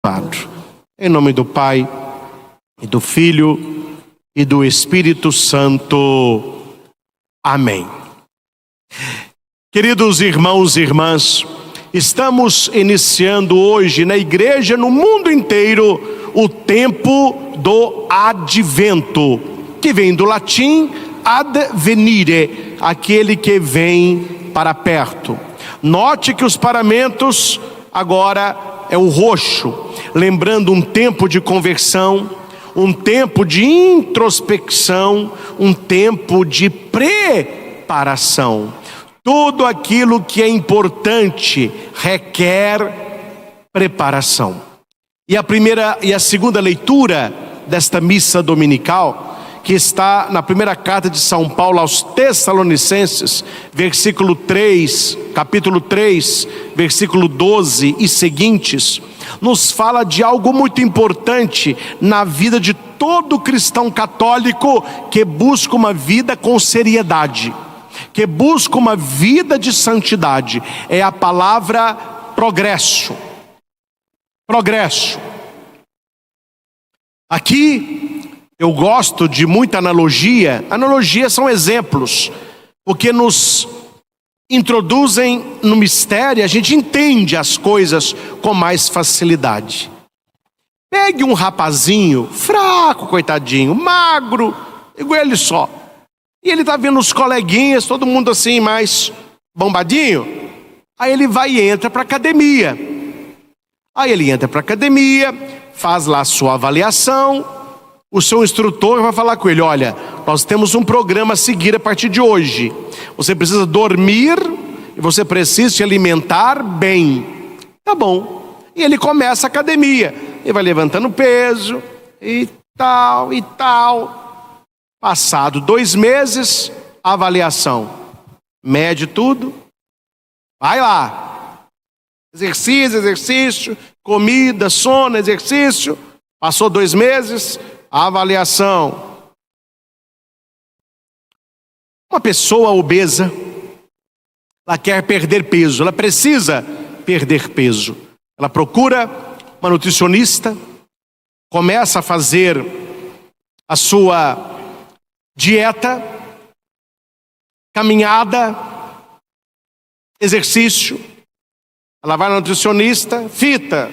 abençoado. Em nome do Pai, e do Filho, e do Espírito Santo. Amém. Queridos irmãos e irmãs, estamos iniciando hoje na igreja, no mundo inteiro, o tempo do advento, que vem do latim advenire, aquele que vem para perto. Note que os paramentos agora é o roxo, lembrando um tempo de conversão, um tempo de introspecção, um tempo de preparação. Tudo aquilo que é importante requer preparação. E a segunda leitura desta missa dominical, que está na primeira carta de São Paulo aos Tessalonicenses, capítulo 3, versículo 12 e seguintes, nos fala de algo muito importante na vida de todo cristão católico que busca uma vida com seriedade, que busca uma vida de santidade. É a palavra progresso. Progresso. Aqui eu gosto de muita analogia. Analogias são exemplos, porque nos introduzem no mistério, a gente entende as coisas com mais facilidade. Pegue um rapazinho, fraco, coitadinho, magro, igual ele só. E ele está vendo os coleguinhas, todo mundo assim, mais bombadinho. Aí ele vai e entra para a academia. Aí ele entra para a academia, faz lá a sua avaliação. O seu instrutor vai falar com ele: olha, nós temos um programa a seguir a partir de hoje. Você precisa dormir e você precisa se alimentar bem. Tá bom. E ele começa a academia. Ele vai levantando peso e tal e tal. Passado 2 meses, avaliação. Mede tudo. Vai lá. Exercício, comida, sono, exercício. Passou 2 meses, avaliação. Uma pessoa obesa, ela quer perder peso, ela precisa perder peso. Ela procura uma nutricionista, começa a fazer a sua dieta, caminhada, exercício. Ela vai na nutricionista, fita,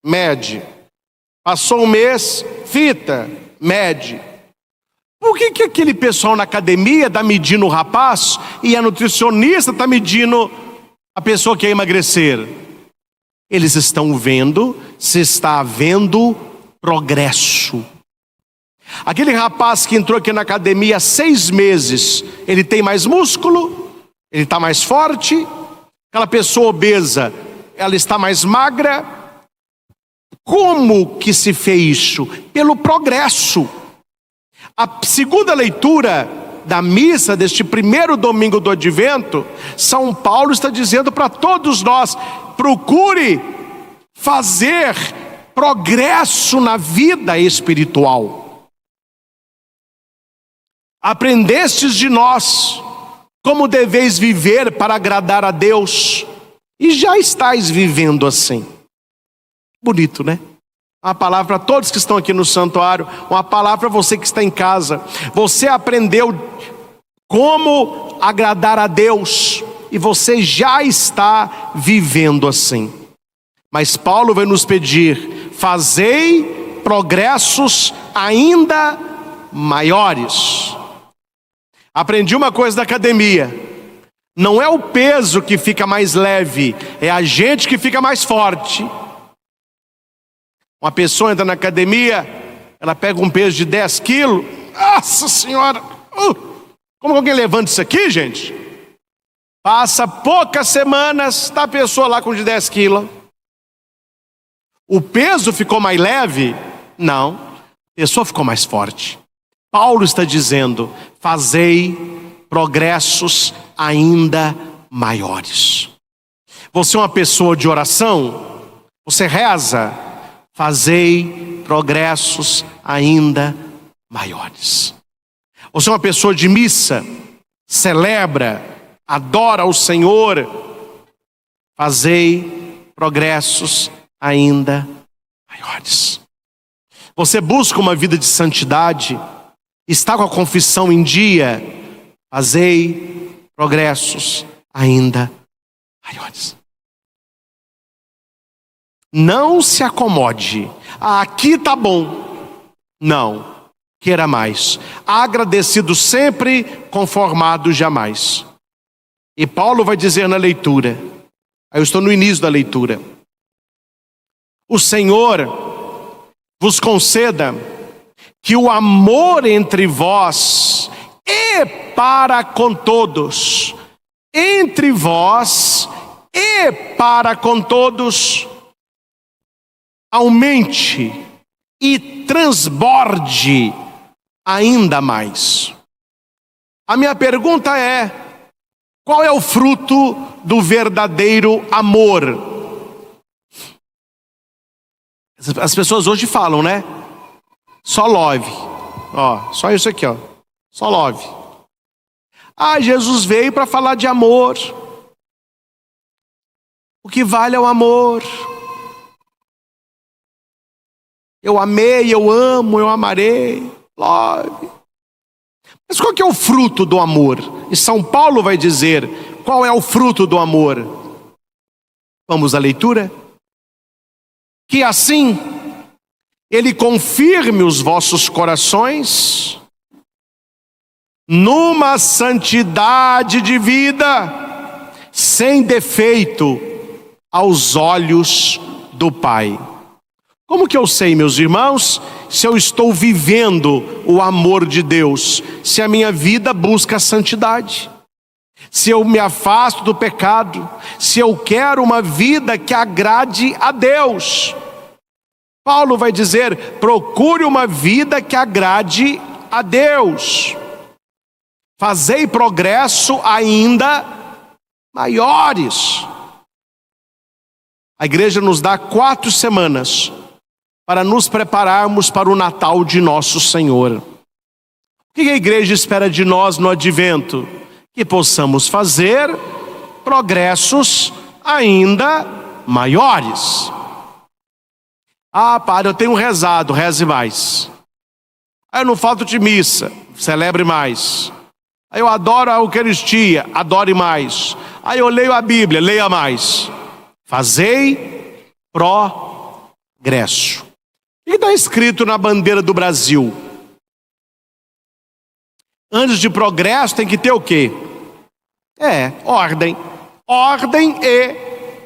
mede. Passou 1 mês, fita, mede. Por que aquele pessoal na academia está medindo o rapaz e a nutricionista está medindo a pessoa que quer emagrecer? Eles estão vendo se está havendo progresso. Aquele rapaz que entrou aqui na academia há 6 meses, ele tem mais músculo, ele está mais forte. Aquela pessoa obesa, ela está mais magra. Como que se fez isso? Pelo progresso. A segunda leitura da missa deste primeiro domingo do Advento, São Paulo está dizendo para todos nós: procure fazer progresso na vida espiritual. Aprendestes de nós como deveis viver para agradar a Deus, e já estáis vivendo assim. Bonito, né? Uma palavra para todos que estão aqui no santuário, uma palavra para você que está em casa. Você aprendeu como agradar a Deus e você já está vivendo assim. Mas Paulo vai nos pedir: fazei progressos ainda maiores. Aprendi uma coisa da academia: não é o peso que fica mais leve, é a gente que fica mais forte. Uma pessoa entra na academia, ela pega um peso de 10 quilos. Nossa senhora! Como alguém levanta isso aqui, gente? Passa poucas semanas, está a pessoa lá com de 10 quilos. O peso ficou mais leve? Não. A pessoa ficou mais forte. Paulo está dizendo: fazei progressos ainda maiores. Você é uma pessoa de oração? Você reza? Fazei progressos ainda maiores. Você é uma pessoa de missa? Celebra, adora o Senhor? Fazei progressos ainda maiores. Você busca uma vida de santidade, está com a confissão em dia, fazei progressos ainda maiores. Não se acomode. Aqui tá bom. Não. Queira mais. Agradecido sempre, conformado jamais. E Paulo vai dizer na leitura, aí eu estou no início da leitura: o Senhor vos conceda que o amor entre vós e para com todos, entre vós e para com todos, aumente e transborde ainda mais. A minha pergunta é: qual é o fruto do verdadeiro amor? As pessoas hoje falam, né? Só love. Ó, só isso aqui, ó. Só love. Ah, Jesus veio para falar de amor. O que vale é o amor. Eu amei, eu amo, eu amarei. Love. Mas qual que é o fruto do amor? E São Paulo vai dizer qual é o fruto do amor. Vamos à leitura? Que assim ele confirme os vossos corações numa santidade de vida, sem defeito aos olhos do Pai. Como que eu sei, meus irmãos, se eu estou vivendo o amor de Deus? Se a minha vida busca a santidade, se eu me afasto do pecado, se eu quero uma vida que agrade a Deus. Paulo vai dizer: procure uma vida que agrade a Deus. Fazei progresso ainda maiores. A igreja nos dá 4 semanas para nos prepararmos para o Natal de nosso Senhor. O que a igreja espera de nós no advento? Que possamos fazer progressos ainda maiores. Ah, padre, eu tenho rezado, reze mais. Aí eu não falto de missa, celebre mais. Aí eu adoro a Eucaristia, adore mais. Aí eu leio a Bíblia, leia mais. Fazei progresso. O que está escrito na bandeira do Brasil? Antes de progresso tem que ter o quê? Ordem. Ordem e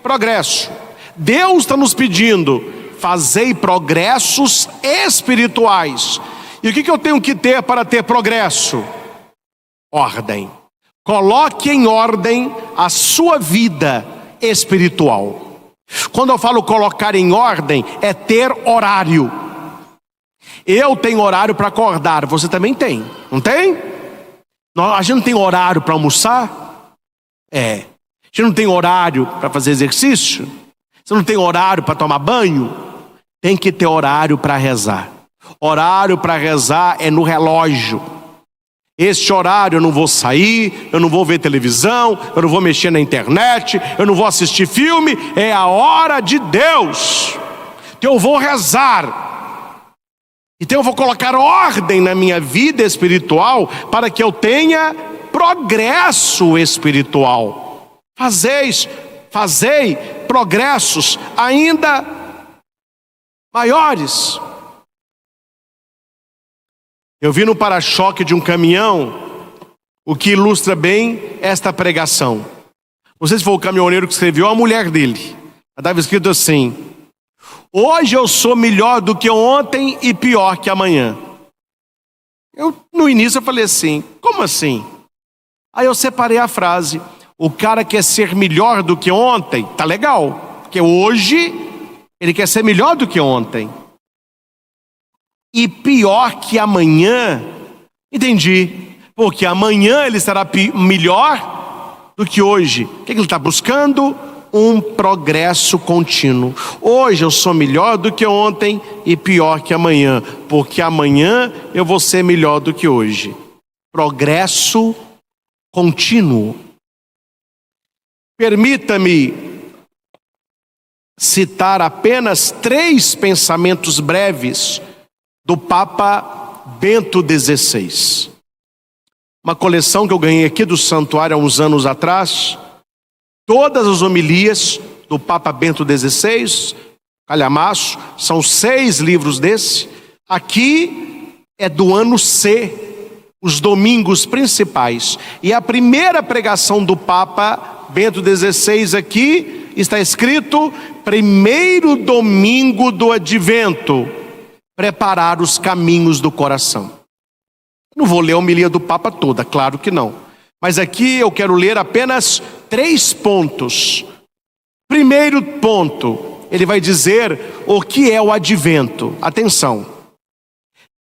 progresso. Deus está nos pedindo: fazei progressos espirituais. E o que eu tenho que ter para ter progresso? Ordem. Coloque em ordem a sua vida espiritual. Quando eu falo colocar em ordem, é ter horário. Eu tenho horário para acordar, você também tem, não tem? A gente não tem horário para almoçar? A gente não tem horário para fazer exercício? Você não tem horário para tomar banho? Tem que ter horário para rezar. Horário para rezar é no relógio. Este horário eu não vou sair, eu não vou ver televisão, eu não vou mexer na internet, eu não vou assistir filme. É a hora de Deus que eu vou rezar. Então eu vou colocar ordem na minha vida espiritual para que eu tenha progresso espiritual. Fazei progressos ainda maiores. Eu vi no para-choque de um caminhão o que ilustra bem esta pregação. Não sei se foi o caminhoneiro que escreveu, a mulher dele. Estava escrito assim: hoje eu sou melhor do que ontem e pior que amanhã. No início eu falei assim: como assim? Aí eu separei a frase: o cara quer ser melhor do que ontem, tá legal, porque hoje ele quer ser melhor do que ontem. E pior que amanhã, entendi, porque amanhã ele será melhor do que hoje. O que ele está buscando? Um progresso contínuo. Hoje eu sou melhor do que ontem e pior que amanhã, porque amanhã eu vou ser melhor do que hoje. Progresso contínuo. Permita-me citar apenas 3 pensamentos breves do Papa Bento XVI. Uma coleção que eu ganhei aqui do santuário há uns anos atrás, todas as homilias do Papa Bento XVI, calhamaço, são 6 livros desse. Aqui é do ano C, os domingos principais. E a primeira pregação do Papa Bento XVI aqui está escrito: primeiro domingo do advento, preparar os caminhos do coração. Não vou ler a homilia do Papa toda, claro que não. Mas aqui eu quero ler apenas 3 pontos. Primeiro ponto, ele vai dizer o que é o advento. Atenção.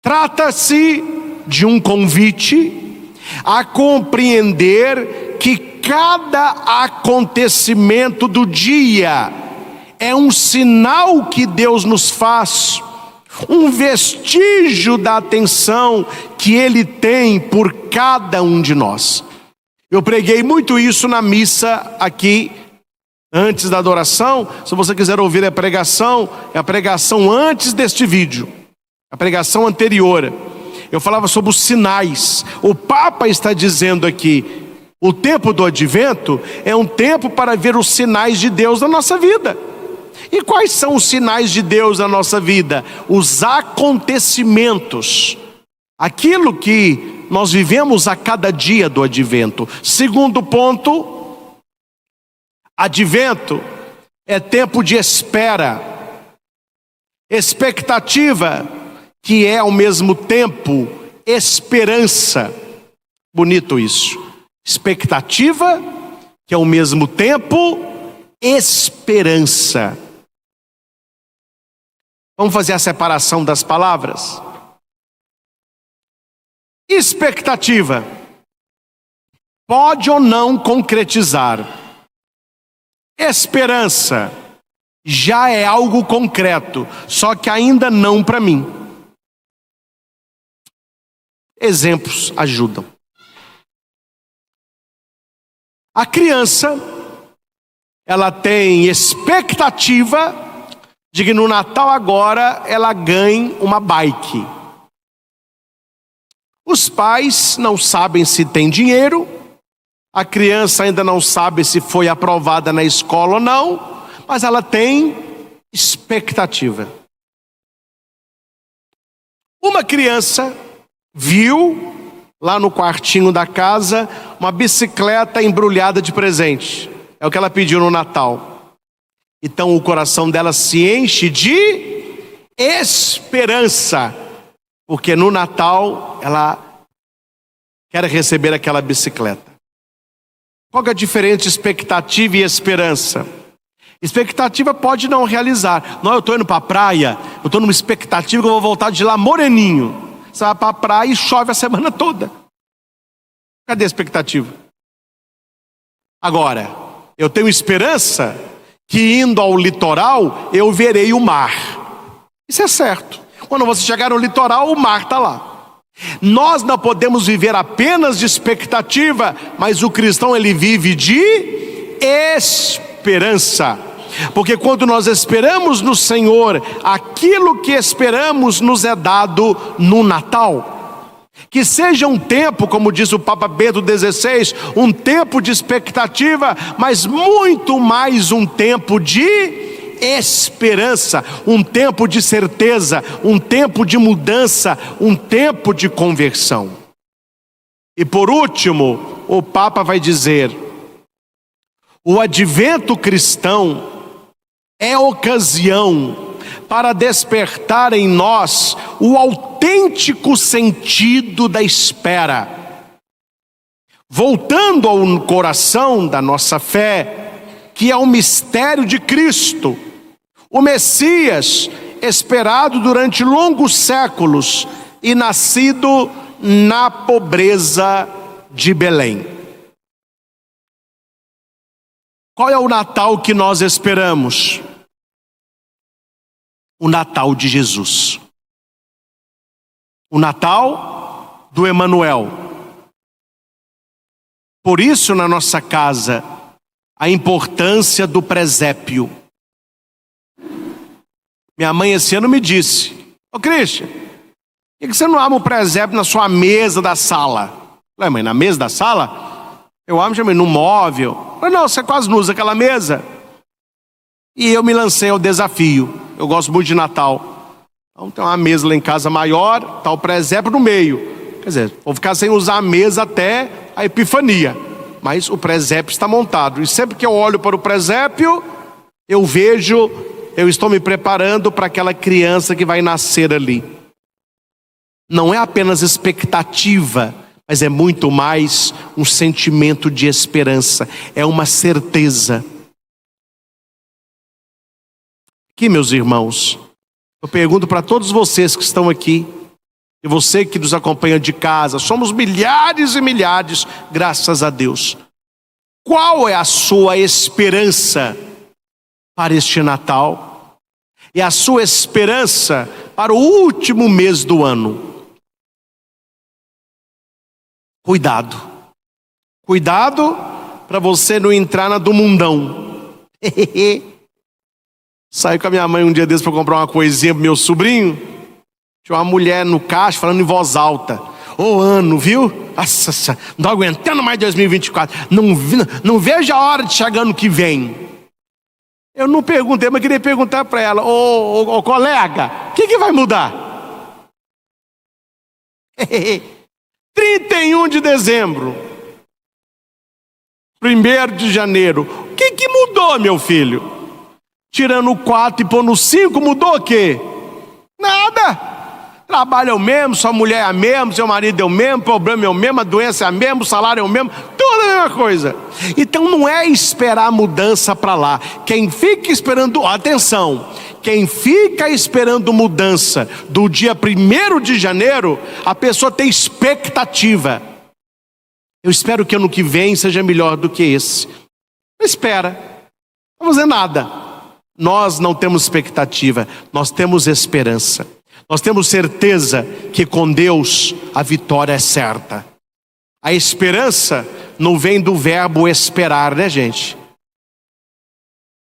Trata-se de um convite a compreender que cada acontecimento do dia é um sinal que Deus nos faz, um vestígio da atenção que Ele tem por cada um de nós. Eu preguei muito isso na missa aqui, antes da adoração. Se você quiser ouvir a pregação, é a pregação antes deste vídeo, a pregação anterior. Eu falava sobre os sinais. O Papa está dizendo aqui, o tempo do advento é um tempo para ver os sinais de Deus na nossa vida. E quais são os sinais de Deus na nossa vida? Os acontecimentos, aquilo que nós vivemos a cada dia do advento. Segundo ponto, advento é tempo de espera, expectativa, que é ao mesmo tempo esperança. Bonito isso. Expectativa, que é ao mesmo tempo esperança. Vamos fazer a separação das palavras? Expectativa pode ou não concretizar. Esperança já é algo concreto, só que ainda não para mim. Exemplos ajudam. A criança, ela tem expectativa de que no Natal agora ela ganhe uma bike. Os pais não sabem se tem dinheiro, a criança ainda não sabe se foi aprovada na escola ou não, mas ela tem expectativa. Uma criança viu lá no quartinho da casa uma bicicleta embrulhada de presente. É o que ela pediu no Natal. Então o coração dela se enche de esperança, porque no Natal ela quer receber aquela bicicleta. Qual que é a diferença entre expectativa e esperança? Expectativa pode não realizar. Não, eu estou indo para a praia, eu estou numa expectativa que eu vou voltar de lá moreninho. Você vai para a praia e chove a semana toda. Cadê a expectativa? Agora, eu tenho esperança que indo ao litoral eu verei o mar. Isso é certo. Quando você chegar no litoral, o mar está lá. Nós não podemos viver apenas de expectativa, mas o cristão ele vive de esperança. Porque quando nós esperamos no Senhor, aquilo que esperamos nos é dado no Natal. Que seja um tempo, como diz o Papa Bento XVI, um tempo de expectativa, mas muito mais um tempo de esperança, um tempo de certeza, um tempo de mudança, um tempo de conversão. E por último, o Papa vai dizer: o advento cristão é ocasião para despertar em nós o autêntico sentido da espera. Voltando ao coração da nossa fé, que é o mistério de Cristo, o Messias, esperado durante longos séculos e nascido na pobreza de Belém. Qual é o Natal que nós esperamos? O Natal de Jesus. O Natal do Emanuel. Por isso, na nossa casa, a importância do presépio. Minha mãe esse ano me disse: ô Christian, por que você não arma o presépio na sua mesa da sala? Eu falei: mãe, na mesa da sala? Eu armo também no móvel. Eu falei: não, você quase não usa aquela mesa. E eu me lancei ao desafio. Eu gosto muito de Natal. Então tem uma mesa lá em casa maior, está o presépio no meio. Quer dizer, vou ficar sem usar a mesa até a Epifania. Mas o presépio está montado. E sempre que eu olho para o presépio, eu vejo, eu estou me preparando para aquela criança que vai nascer ali. Não é apenas expectativa, mas é muito mais um sentimento de esperança. É uma certeza. Aqui, meus irmãos, eu pergunto para todos vocês que estão aqui, e você que nos acompanha de casa, somos milhares e milhares, graças a Deus. Qual é a sua esperança para este Natal? E a sua esperança para o último mês do ano? Cuidado. Cuidado para você não entrar na do mundão. Saí com a minha mãe um dia desses para comprar uma coisinha pro meu sobrinho. Tinha uma mulher no caixa falando em voz alta: ô ano, viu? Nossa, não tô aguentando mais 2024. Não vejo a hora de chegar ano que vem. Eu não perguntei, mas queria perguntar para ela: ô colega, o que vai mudar? 31 de dezembro, 1º de janeiro. O que mudou, meu filho? Tirando o 4 e pondo o 5, mudou o quê? Nada. Trabalho é o mesmo, sua mulher é a mesma, seu marido é o mesmo, o problema é o mesmo, a doença é a mesma, o salário é o mesmo, tudo é a mesma coisa. Então não é esperar a mudança para lá. Quem fica esperando, atenção, quem fica esperando mudança do dia 1º de janeiro, a pessoa tem expectativa. Eu espero que ano que vem seja melhor do que esse. Não espera, não vamos fazer nada. Nós não temos expectativa, nós temos esperança. Nós temos certeza que com Deus a vitória é certa. A esperança não vem do verbo esperar, né, gente?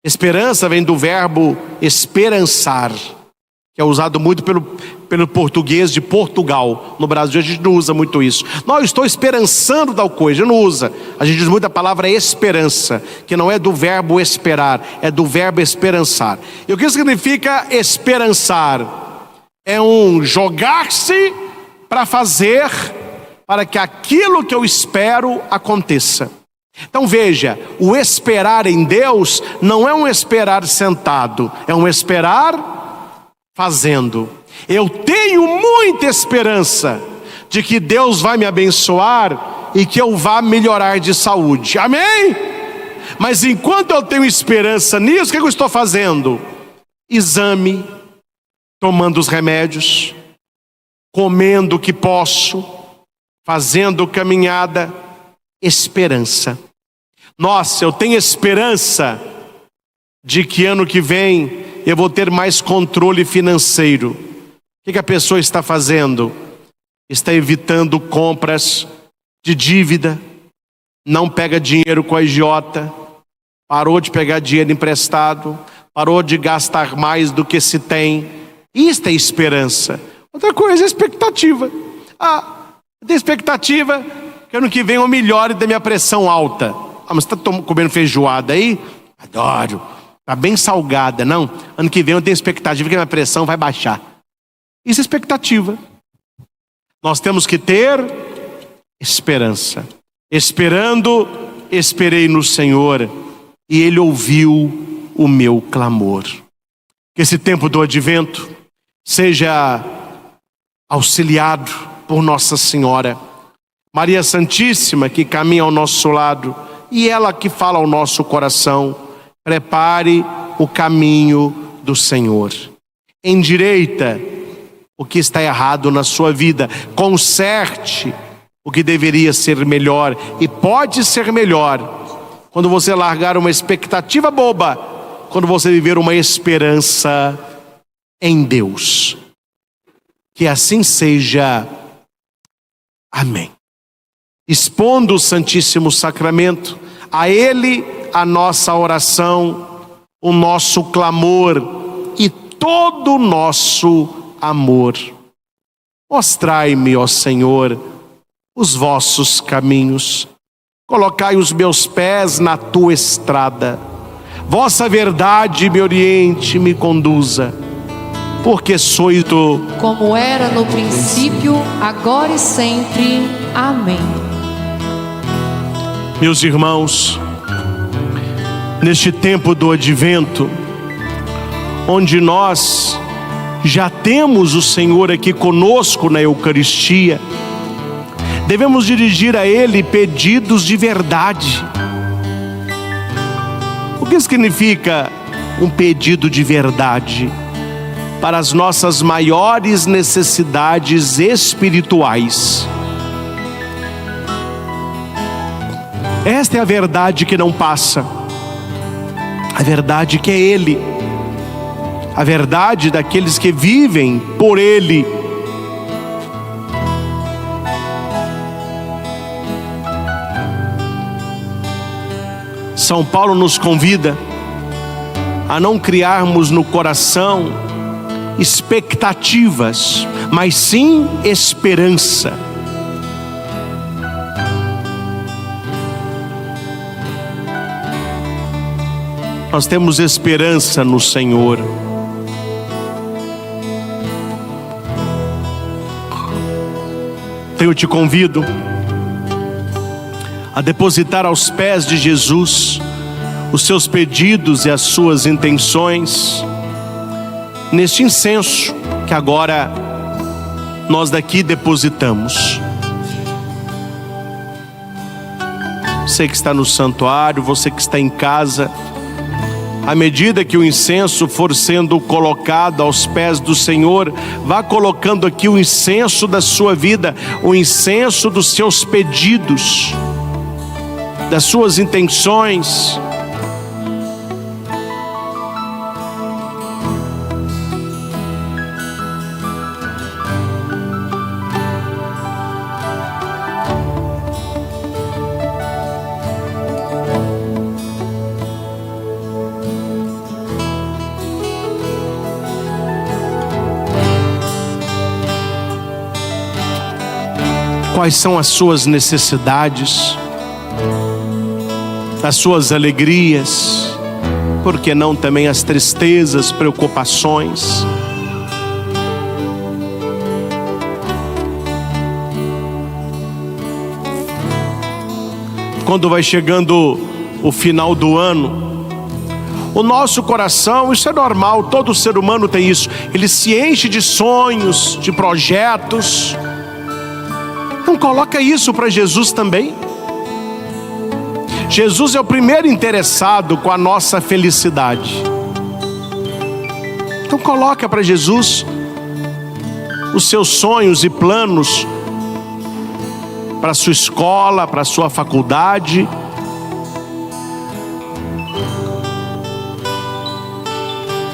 Esperança vem do verbo esperançar, que é usado muito pelo português de Portugal. No Brasil a gente não usa muito isso. Não, eu estou esperançando tal coisa, eu não usa. A gente diz muito a palavra esperança, que não é do verbo esperar, é do verbo esperançar. E o que significa esperançar? É um jogar-se para fazer, para que aquilo que eu espero aconteça. Então veja, o esperar em Deus não é um esperar sentado, é um esperar fazendo. Eu tenho muita esperança de que Deus vai me abençoar e que eu vá melhorar de saúde, amém? Mas enquanto eu tenho esperança nisso, o que eu estou fazendo? Exame, tomando os remédios, comendo o que posso, fazendo caminhada, esperança. Nossa, eu tenho esperança de que ano que vem eu vou ter mais controle financeiro. O que a pessoa está fazendo? Está evitando compras de dívida, não pega dinheiro com a agiota, parou de pegar dinheiro emprestado, parou de gastar mais do que se tem. Isto é esperança. Outra coisa é expectativa. Tem expectativa que ano que vem eu melhore da minha pressão alta. Mas você está comendo feijoada aí? Adoro. Está bem salgada. Não, ano que vem eu tenho expectativa que a minha pressão vai baixar. Isso é expectativa. Nós temos que ter esperança. Esperando, esperei no Senhor e Ele ouviu o meu clamor. Que esse tempo do advento seja auxiliado por Nossa Senhora, Maria Santíssima, que caminha ao nosso lado, e ela que fala ao nosso coração: prepare o caminho do Senhor, endireita o que está errado na sua vida, conserte o que deveria ser melhor, e pode ser melhor quando você largar uma expectativa boba, quando você viver uma esperança em Deus. Que assim seja. Amém. Expondo o Santíssimo Sacramento, a Ele a nossa oração, o nosso clamor e todo o nosso amor. Mostrai-me, ó Senhor, os vossos caminhos. Colocai os meus pés na tua estrada. Vossa verdade me oriente, me conduza, porque sois tu. Como era no princípio, agora e sempre. Amém. Meus irmãos, neste tempo do advento, onde nós já temos o Senhor aqui conosco na Eucaristia, devemos dirigir a Ele pedidos de verdade. O que significa um pedido de verdade? Para as nossas maiores necessidades espirituais. Esta é a verdade que não passa. A verdade que é Ele. A verdade daqueles que vivem por Ele. São Paulo nos convida a não criarmos no coração expectativas, mas sim esperança. Nós temos esperança no Senhor. Eu te convido a depositar aos pés de Jesus os seus pedidos e as suas intenções neste incenso que agora nós daqui depositamos. Você que está no santuário, você que está em casa, à medida que o incenso for sendo colocado aos pés do Senhor, vá colocando aqui o incenso da sua vida, o incenso dos seus pedidos, das suas intenções. Quais são as suas necessidades, as suas alegrias, por que não também as tristezas, preocupações? Quando vai chegando o final do ano, o nosso coração, isso é normal, todo ser humano tem isso, ele se enche de sonhos, de projetos. Então coloca isso para Jesus também. Jesus é o primeiro interessado com a nossa felicidade. Então coloca para Jesus os seus sonhos e planos para a sua escola, para a sua faculdade,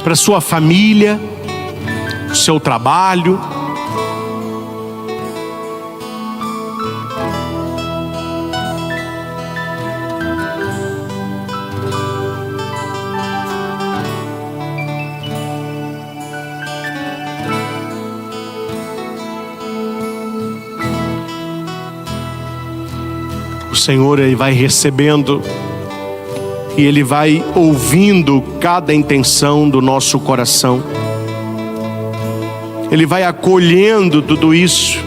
para a sua família, o seu trabalho. O Senhor, Ele vai recebendo e Ele vai ouvindo cada intenção do nosso coração. Ele vai acolhendo tudo isso.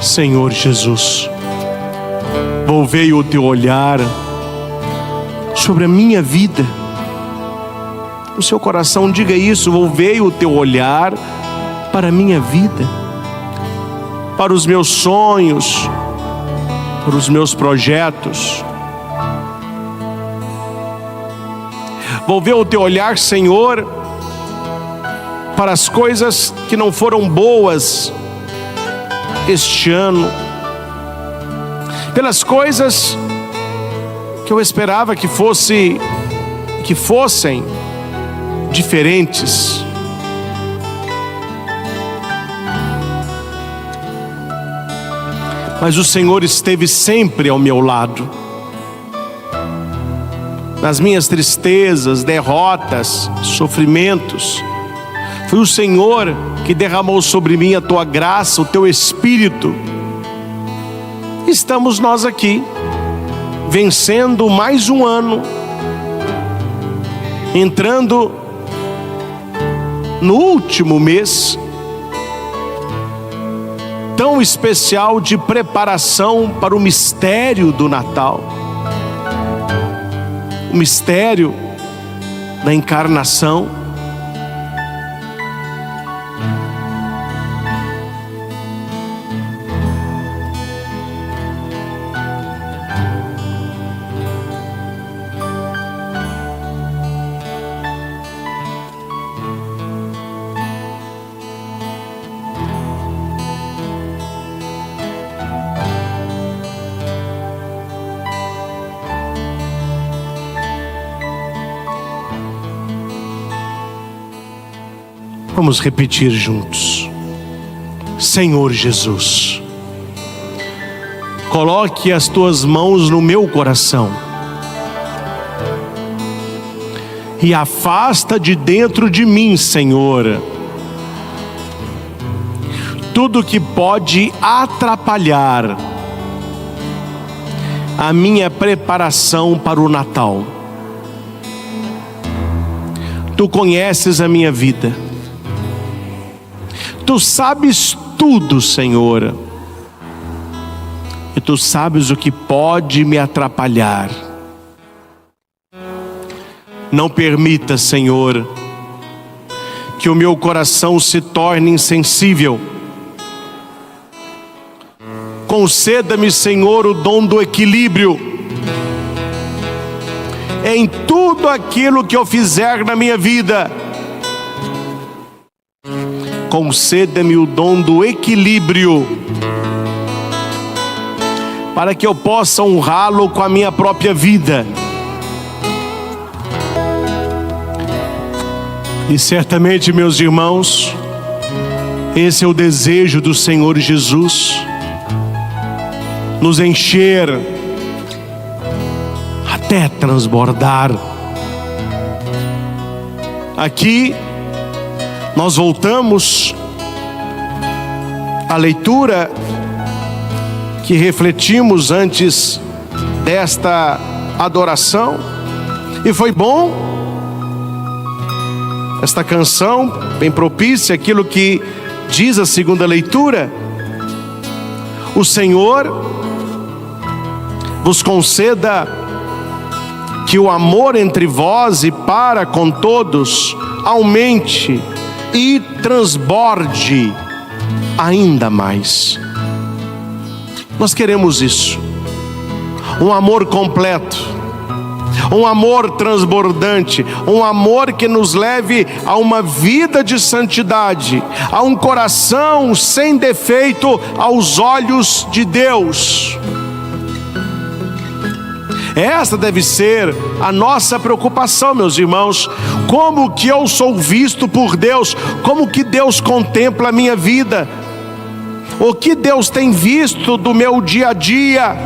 Senhor Jesus, volvei o teu olhar sobre a minha vida. O seu coração diga isso: volvei o teu olhar para a minha vida, para os meus sonhos, para os meus projetos. Volvei o teu olhar, Senhor, para as coisas que não foram boas este ano, pelas coisas que eu esperava que fossem diferentes. Mas o Senhor esteve sempre ao meu lado. Nas minhas tristezas, derrotas, sofrimentos, foi o Senhor que derramou sobre mim a tua graça, o teu Espírito. Estamos nós aqui, vencendo mais um ano, entrando no último mês tão especial de preparação para o mistério do Natal, o mistério da encarnação. Vamos repetir juntos. Senhor Jesus, coloque as tuas mãos no meu coração e afasta de dentro de mim, Senhor, tudo que pode atrapalhar a minha preparação para o Natal. Tu conheces a minha vida. Tu sabes tudo, Senhor, e Tu sabes o que pode me atrapalhar. Não permita, Senhor, que o meu coração se torne insensível. Conceda-me, Senhor, o dom do equilíbrio em tudo aquilo que eu fizer na minha vida. Conceda-me o dom do equilíbrio, para que eu possa honrá-lo com a minha própria vida. E certamente, meus irmãos, esse é o desejo do Senhor Jesus, nos encher até transbordar. Aqui nós voltamos à leitura que refletimos antes desta adoração, e foi bom esta canção, bem propícia, aquilo que diz a segunda leitura. O Senhor vos conceda que o amor entre vós e para com todos aumente e transborde ainda mais. Nós queremos isso, um amor completo, um amor transbordante, um amor que nos leve a uma vida de santidade, a um coração sem defeito aos olhos de Deus. Esta deve ser a nossa preocupação, meus irmãos. Como que eu sou visto por Deus? Como que Deus contempla a minha vida? O que Deus tem visto do meu dia a dia?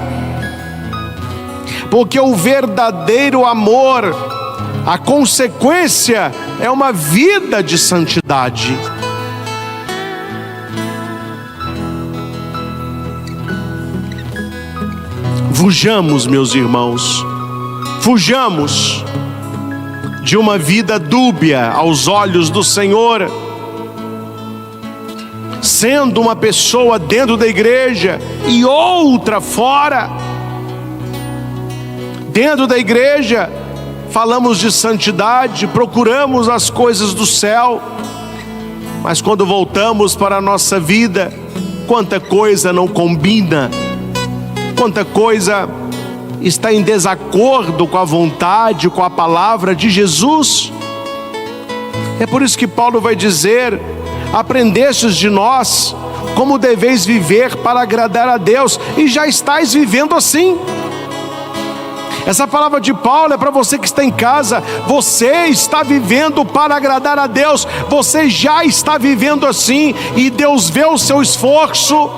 Porque o verdadeiro amor, a consequência é uma vida de santidade. Fujamos, meus irmãos, fujamos de uma vida dúbia aos olhos do Senhor, sendo uma pessoa dentro da igreja e outra fora. Dentro da igreja falamos de santidade, procuramos as coisas do céu, mas quando voltamos para a nossa vida, quanta coisa não combina, quanta coisa está em desacordo com a vontade, com a palavra de Jesus. É por isso que Paulo vai dizer: aprendestes de nós como deveis viver para agradar a Deus, e já estáis vivendo assim. Essa palavra de Paulo é para você que está em casa. Você está vivendo para agradar a Deus. Você já está vivendo assim. E Deus vê o seu esforço.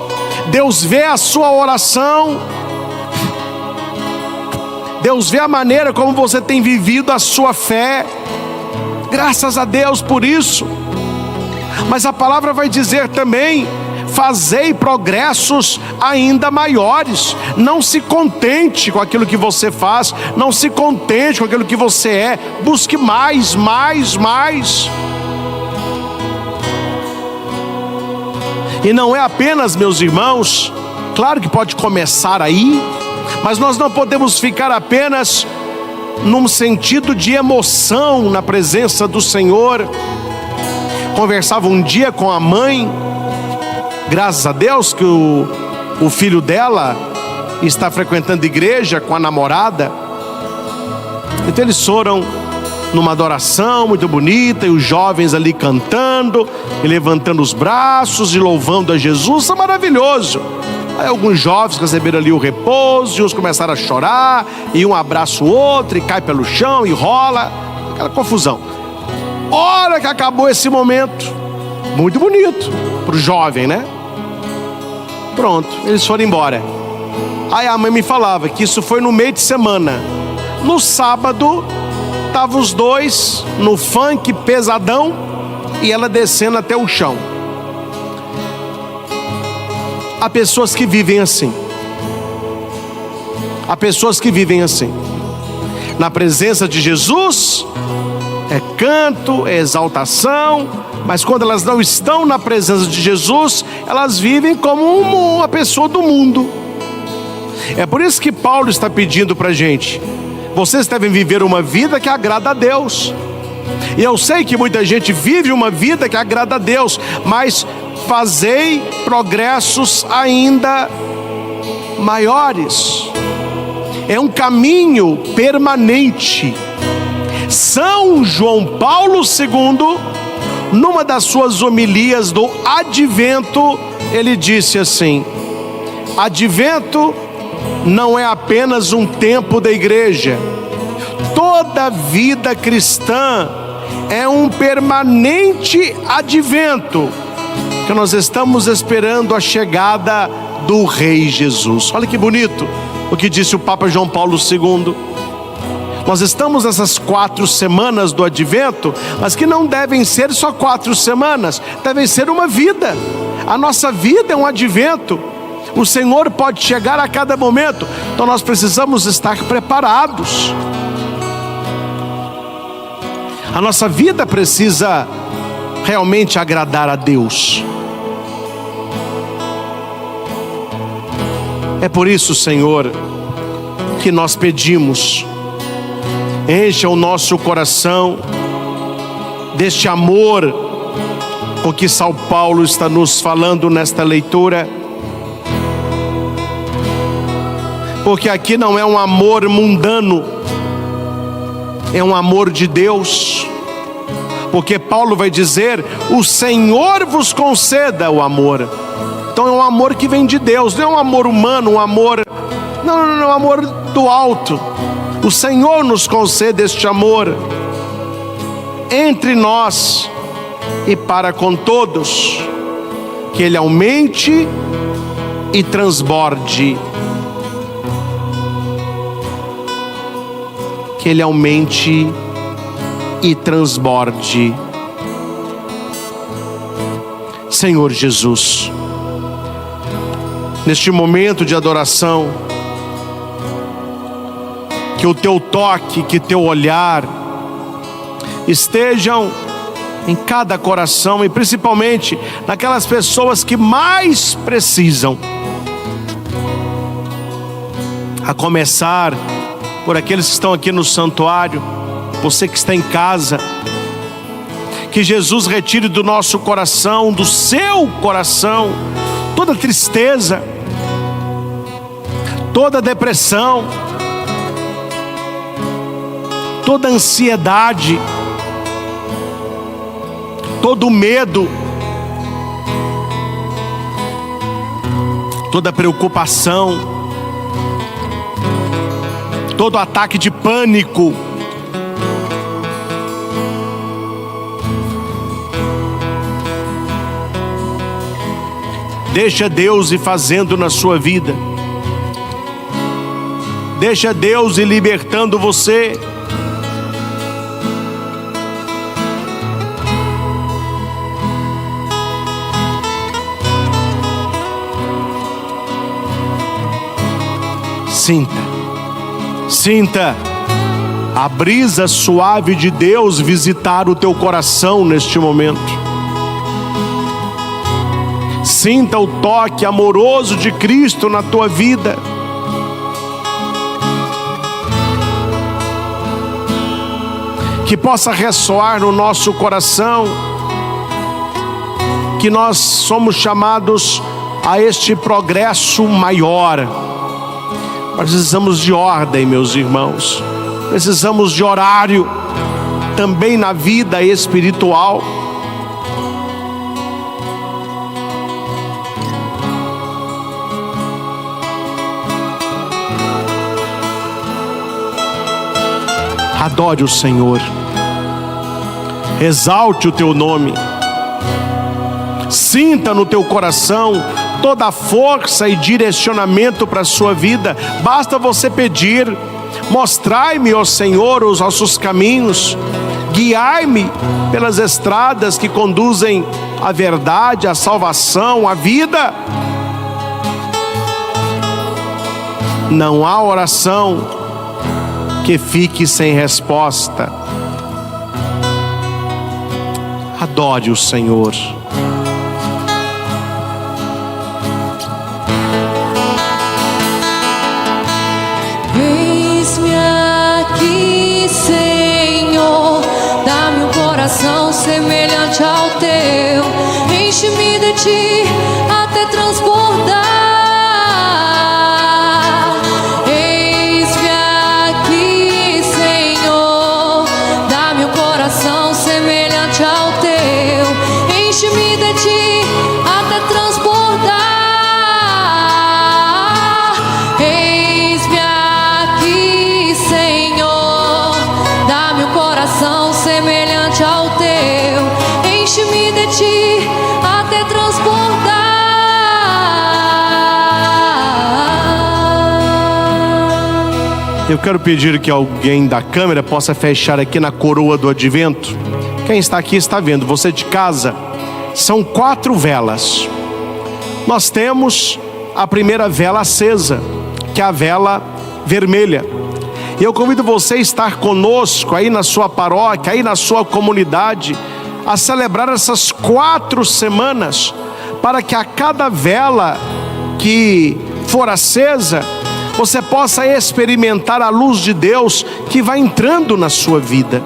Deus vê a sua oração. Deus vê a maneira como você tem vivido a sua fé. Graças a Deus por isso. Mas a palavra vai dizer também: fazei progressos ainda maiores. Não se contente com aquilo que você faz, não se contente com aquilo que você é. Busque mais, mais, mais. E não é apenas, meus irmãos, claro que pode começar aí, mas nós não podemos ficar apenas num sentido de emoção na presença do Senhor. Conversava um dia com a mãe, graças a Deus que o filho dela está frequentando igreja com a namorada. Então eles foram numa adoração muito bonita, e os jovens ali cantando e levantando os braços e louvando a Jesus. Isso é maravilhoso. Aí alguns jovens receberam ali o repouso, e uns começaram a chorar, e um abraça o outro, e cai pelo chão, e rola, aquela confusão. Hora que acabou esse momento, muito bonito para o jovem, né? Pronto, eles foram embora. Aí a mãe me falava que isso foi no meio de semana. No sábado, estavam os dois no funk pesadão, e ela descendo até o chão. Há pessoas que vivem assim. Há pessoas que vivem assim. Na presença de Jesus, é canto, é exaltação, mas quando elas não estão na presença de Jesus, elas vivem como uma pessoa do mundo. É por isso que Paulo está pedindo para a gente: vocês devem viver uma vida que agrada a Deus. E eu sei que muita gente vive uma vida que agrada a Deus, mas fazei progressos ainda maiores. É um caminho permanente. São João Paulo II, numa das suas homilias do Advento, ele disse assim: Advento não é apenas um tempo da igreja. Toda vida cristã é um permanente advento, que nós estamos esperando a chegada do Rei Jesus. Olha que bonito o que disse o Papa João Paulo II. Nós estamos nessas 4 semanas do advento, mas que não devem ser só 4 semanas, devem ser uma vida. A nossa vida é um advento. O Senhor pode chegar a cada momento, então nós precisamos estar preparados. A nossa vida precisa realmente agradar a Deus. É por isso, Senhor, que nós pedimos: encha o nosso coração deste amor com que São Paulo está nos falando nesta leitura. Porque aqui não é um amor mundano, é um amor de Deus. Porque Paulo vai dizer: o Senhor vos conceda o amor. Então é um amor que vem de Deus, não é um amor humano, um amor... Não, é um amor do alto. O Senhor nos concede este amor entre nós e para com todos, que Ele aumente e transborde. Que Ele aumente e transborde. Senhor Jesus, neste momento de adoração, que o Teu toque, que Teu olhar estejam em cada coração, e principalmente naquelas pessoas que mais precisam, a começar por aqueles que estão aqui no santuário, você que está em casa. Que Jesus retire do nosso coração, do seu coração, toda tristeza, toda depressão, toda ansiedade. todo medo, toda preocupação, todo ataque de pânico. Deixa Deus ir fazendo na sua vida. Deixa Deus ir libertando você. Sinta a brisa suave de Deus visitar o teu coração neste momento. Sinta o toque amoroso de Cristo na tua vida. Que possa ressoar no nosso coração que nós somos chamados a este progresso maior. Precisamos de ordem, meus irmãos. Precisamos de horário também na vida espiritual. Adore o Senhor, exalte o teu nome, sinta no teu coração toda a força e direcionamento para a sua vida. Basta você pedir: mostrai-me, ó Senhor, os vossos caminhos, guiai-me pelas estradas que conduzem à verdade, à salvação, à vida. Não há oração que fique sem resposta. Adore o Senhor. Eis-me aqui, Senhor, dá-me um coração semelhante ao teu, enche-me de ti até transbordar. Semelhante ao teu, enche-me de ti até transbordar. Eis-me aqui, Senhor, dá-me um coração semelhante ao teu, enche-me de ti até transbordar. Eu quero pedir que alguém da câmera possa fechar aqui na coroa do advento. Quem está aqui está vendo, você de casa. São 4 velas. Nós temos a primeira vela acesa, que é a vela vermelha. E eu convido você a estar conosco aí na sua paróquia, aí na sua comunidade, a celebrar essas 4 semanas, para que a cada vela que for acesa, você possa experimentar a luz de Deus que vai entrando na sua vida.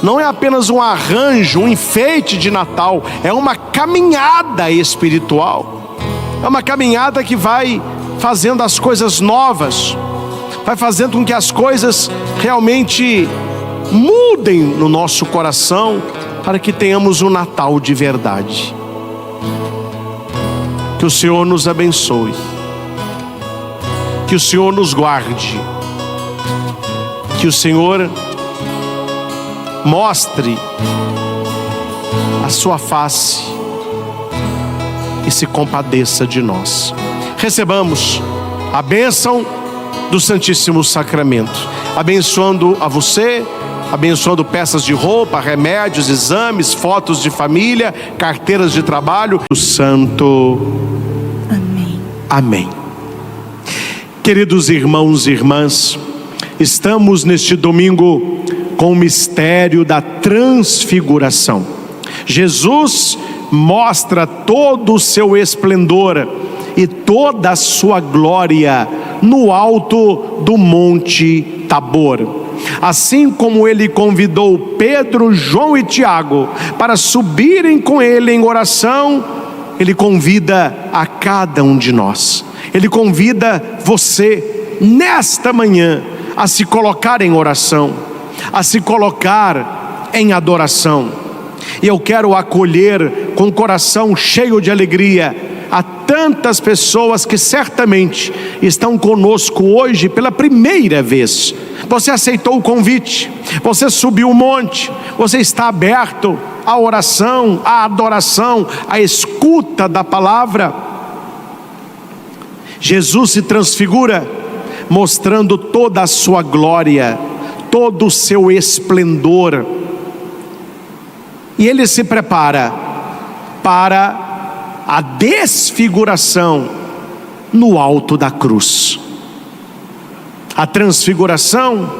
Não é apenas um arranjo, um enfeite de Natal, é uma caminhada espiritual. É uma caminhada que vai fazendo as coisas novas, vai fazendo com que as coisas realmente mudem no nosso coração, para que tenhamos um Natal de verdade. Que o Senhor nos abençoe, que o Senhor nos guarde, que o Senhor mostre a sua face e se compadeça de nós. Recebamos a bênção do Santíssimo Sacramento, abençoando a você, abençoando peças de roupa, remédios, exames, fotos de família, carteiras de trabalho. O Santo. Amém. Amém. Queridos irmãos e irmãs, estamos neste domingo com o mistério da transfiguração. Jesus mostra todo o seu esplendor e toda a sua glória no alto do Monte Tabor. Assim como ele convidou Pedro, João e Tiago para subirem com ele em oração, ele convida a cada um de nós. Ele convida você nesta manhã a se colocar em oração, a se colocar em adoração. E eu quero acolher com o coração cheio de alegria a tantas pessoas que certamente estão conosco hoje pela primeira vez. Você aceitou o convite, você subiu o monte, você está aberto à oração, à adoração, à escuta da palavra. Jesus se transfigura, mostrando toda a sua glória, todo o seu esplendor. E ele se prepara para a desfiguração no alto da cruz. A transfiguração,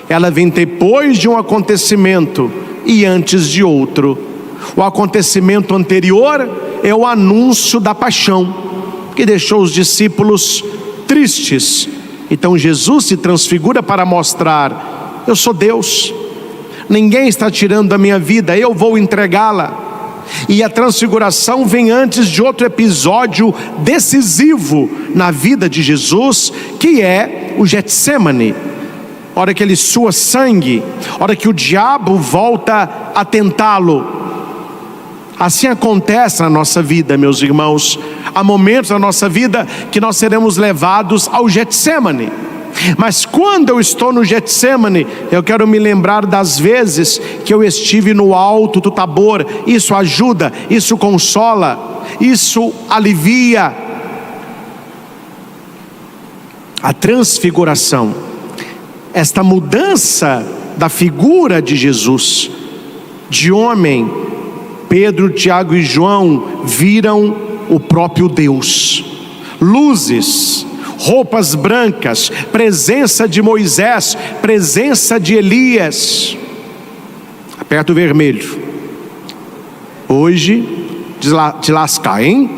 ela vem depois de um acontecimento e antes de outro. O acontecimento anterior é o anúncio da paixão, que deixou os discípulos tristes. Então Jesus se transfigura para mostrar: eu sou Deus, ninguém está tirando a minha vida, eu vou entregá-la. E a transfiguração vem antes de outro episódio decisivo na vida de Jesus, que é o Getsemane. Hora que ele sua sangue, hora que o diabo volta a tentá-lo. Assim acontece na nossa vida, meus irmãos. Há momentos na nossa vida que nós seremos levados ao Getsemane. Mas quando eu estou no Getsemane, eu quero me lembrar das vezes que eu estive no alto do Tabor. Isso ajuda, isso consola, isso alivia. A transfiguração, esta mudança da figura de Jesus, de homem, Pedro, Tiago e João viram o próprio Deus. Luzes, roupas brancas, presença de Moisés, presença de Elias. Aperta o vermelho. Hoje, te lascar, hein?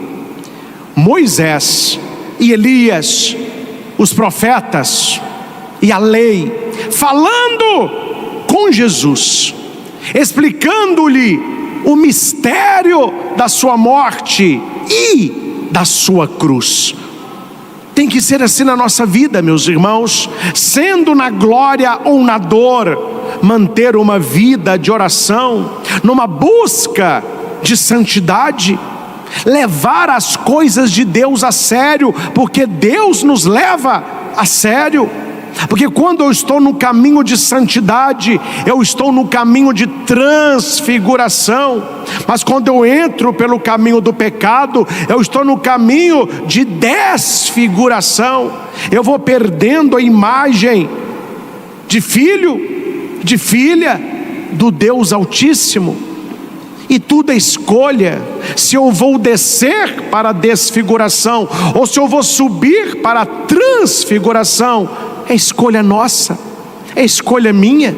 Moisés e Elias, os profetas e a lei, falando com Jesus, explicando-lhe o mistério da sua morte e da sua cruz. Tem que ser assim na nossa vida, meus irmãos. Sendo na glória ou na dor, manter uma vida de oração, numa busca de santidade, levar as coisas de Deus a sério, porque Deus nos leva a sério. Porque quando eu estou no caminho de santidade, eu estou no caminho de transfiguração. Mas quando eu entro pelo caminho do pecado, eu estou no caminho de desfiguração. Eu vou perdendo a imagem de filho, de filha do Deus Altíssimo. E tudo é escolha, se eu vou descer para a desfiguração ou se eu vou subir para a transfiguração. É escolha nossa, é escolha minha.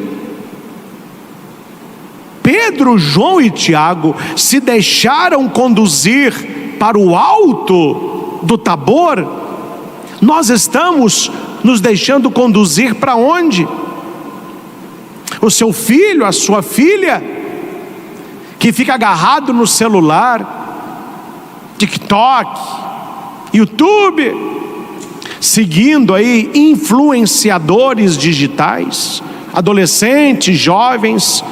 Pedro, João e Tiago se deixaram conduzir para o alto do Tabor. Nós estamos nos deixando conduzir para onde? O seu filho, a sua filha, que fica agarrado no celular, TikTok, YouTube, seguindo aí influenciadores digitais, adolescentes, jovens,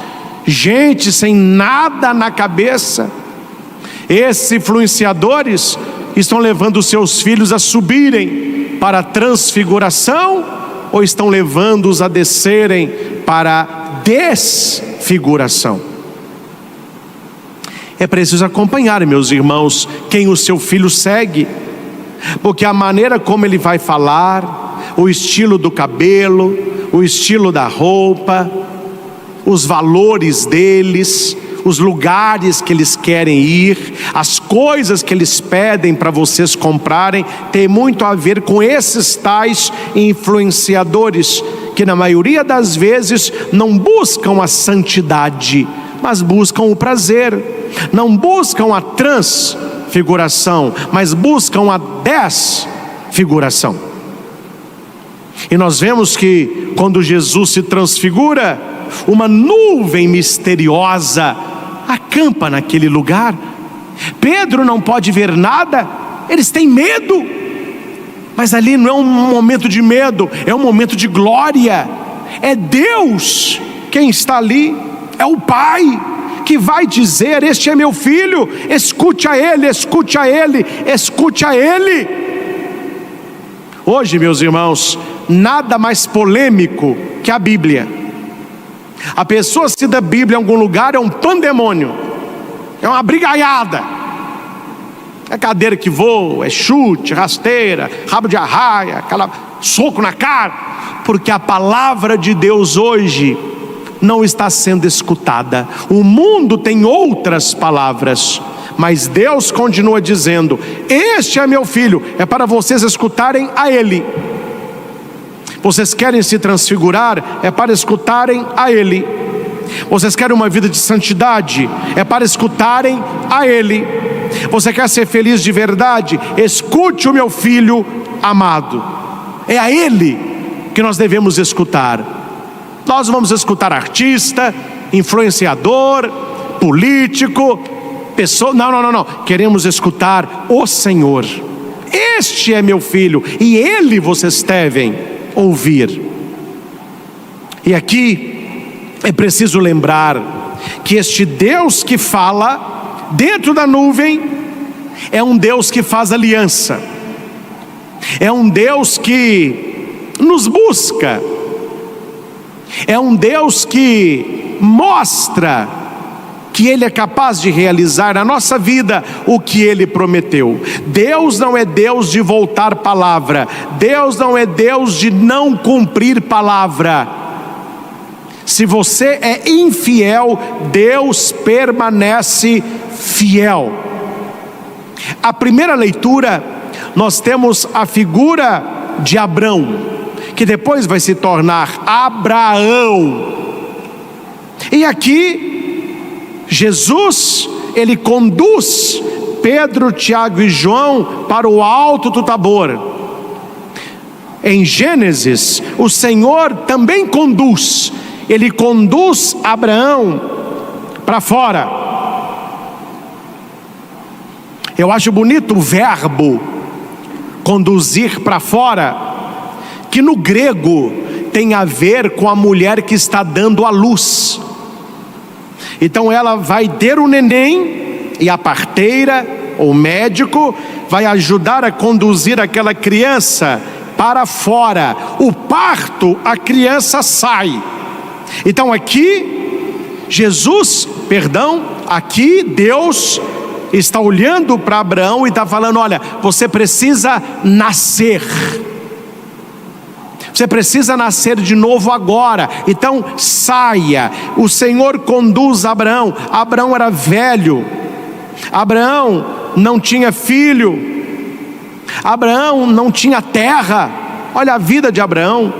gente sem nada na cabeça. Esses influenciadores estão levando seus filhos a subirem para a transfiguração ou estão levando-os a descerem para a desfiguração? É preciso acompanhar, meus irmãos, quem o seu filho segue, porque a maneira como ele vai falar, o estilo do cabelo, o estilo da roupa, os valores deles, os lugares que eles querem ir, as coisas que eles pedem para vocês comprarem, tem muito a ver com esses tais influenciadores, que na maioria das vezes não buscam a santidade, mas buscam o prazer. Não buscam a transfiguração, mas buscam a desfiguração. E nós vemos que quando Jesus se transfigura, uma nuvem misteriosa acampa naquele lugar. Pedro não pode ver nada, eles têm medo, mas ali não é um momento de medo, é um momento de glória. É Deus quem está ali, é o Pai que vai dizer: este é meu filho, escute a ele, escute a ele, escute a ele. Hoje, meus irmãos, nada mais polêmico que a Bíblia. A pessoa se da Bíblia em algum lugar é um pandemônio, é uma brigaiada, é cadeira que voa, é chute, rasteira, rabo de arraia, soco na cara, porque a palavra de Deus hoje não está sendo escutada. O mundo tem outras palavras, mas Deus continua dizendo: este é meu filho. É para vocês escutarem a ele. Vocês querem se transfigurar? É para escutarem a ele. Vocês querem uma vida de santidade? É para escutarem a ele. Você quer ser feliz de verdade? Escute o meu filho amado. É a ele que nós devemos escutar. Nós vamos escutar artista, influenciador, político, pessoa. Não. Queremos escutar o Senhor. Este é meu filho, e ele vocês devem ouvir. E aqui é preciso lembrar que este Deus que fala dentro da nuvem é um Deus que faz aliança, é um Deus que nos busca, é um Deus que mostra que Ele é capaz de realizar na nossa vida o que Ele prometeu. Deus não é Deus de voltar palavra, Deus não é Deus de não cumprir palavra. Se você é infiel, Deus permanece fiel. A primeira leitura, nós temos a figura de Abrão, que depois vai se tornar Abraão. E aqui Jesus, ele conduz Pedro, Tiago e João para o alto do Tabor. Em Gênesis, o Senhor também conduz. Ele conduz Abraão para fora. Eu acho bonito o verbo conduzir para fora, que no grego tem a ver com a mulher que está dando à luz. Então ela vai ter o neném, e a parteira, ou médico, vai ajudar a conduzir aquela criança para fora. O parto, a criança sai. Então aqui aqui Deus está olhando para Abraão e está falando: olha, você precisa nascer. Você precisa nascer de novo agora. Então saia. O Senhor conduz Abraão. Abraão era velho. Abraão não tinha filho. Abraão não tinha terra. Olha a vida de Abraão.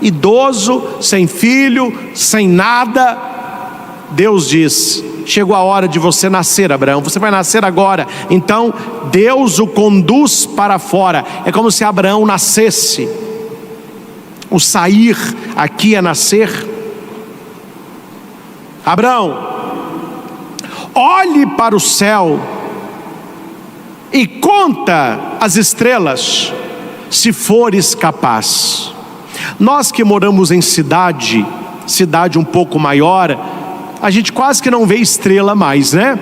Idoso, sem filho, sem nada. Deus diz: chegou a hora de você nascer, Abraão. Você vai nascer agora. Então Deus o conduz para fora. É como se Abraão nascesse. O sair aqui é nascer. Abraão, olhe para o céu e conta as estrelas, se fores capaz. Nós que moramos em cidade um pouco maior, a gente quase que não vê estrela mais, né?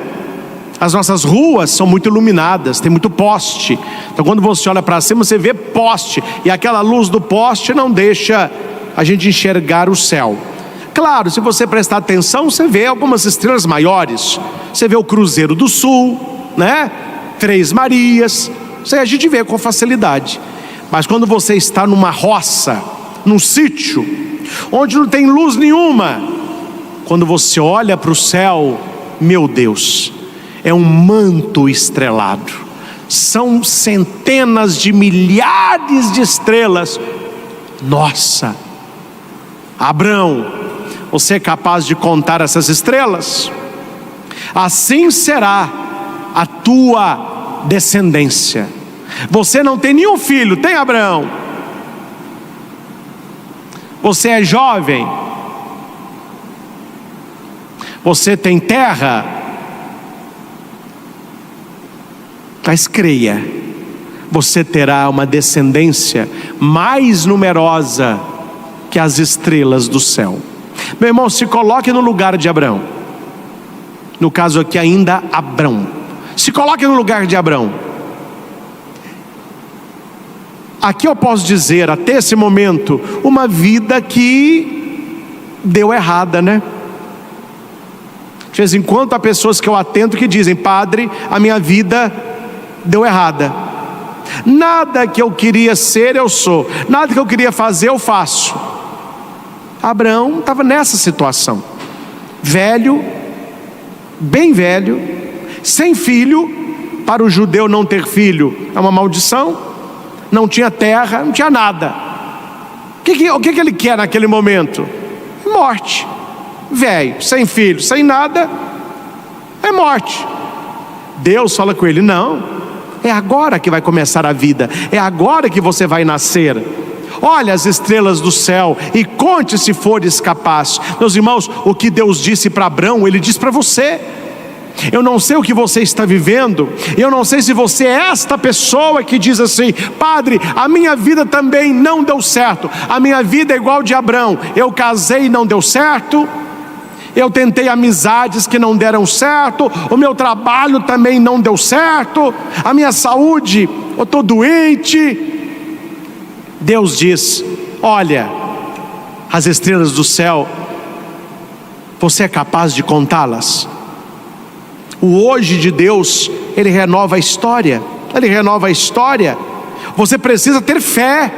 As nossas ruas são muito iluminadas, tem muito poste. Então quando você olha para cima, você vê poste, e aquela luz do poste não deixa a gente enxergar o céu. Claro, se você prestar atenção, você vê algumas estrelas maiores. Você vê o Cruzeiro do Sul, né? Três Marias. Isso aí a gente vê com facilidade. Mas quando você está numa roça, num sítio, onde não tem luz nenhuma, quando você olha para o céu, meu Deus, é um manto estrelado. São centenas de milhares de estrelas. Nossa! Abraão, você é capaz de contar essas estrelas? Assim será a tua descendência. Você não tem nenhum filho, tem, Abraão? Você é jovem? Você tem terra? Mas creia, você terá uma descendência mais numerosa que as estrelas do céu. Meu irmão, se coloque no lugar de Abraão. No caso aqui ainda, Abrão. Se coloque no lugar de Abrão. Aqui eu posso dizer, até esse momento, uma vida que deu errada, né? De vez em quando há pessoas que eu atendo que dizem: padre, a minha vida deu errada. Nada que eu queria ser eu sou, nada que eu queria fazer eu faço. Abraão estava nessa situação, velho, bem velho, sem filho. Para o judeu não ter filho é uma maldição. Não tinha terra, não tinha nada. O que ele quer naquele momento? Morte. Velho, sem filho, sem nada, é morte. Deus fala com ele: não, é agora que vai começar a vida, é agora que você vai nascer. Olha as estrelas do céu e conte se fores capaz. Meus irmãos, o que Deus disse para Abrão, Ele diz para você. Eu não sei o que você está vivendo, eu não sei se você é esta pessoa que diz assim: padre, a minha vida também não deu certo. A minha vida é igual de Abrão. Eu casei e não deu certo, eu tentei amizades que não deram certo, o meu trabalho também não deu certo, a minha saúde, eu estou doente. Deus diz: olha, as estrelas do céu, você é capaz de contá-las? O hoje de Deus, Ele renova a história. Ele renova a história. Você precisa ter fé,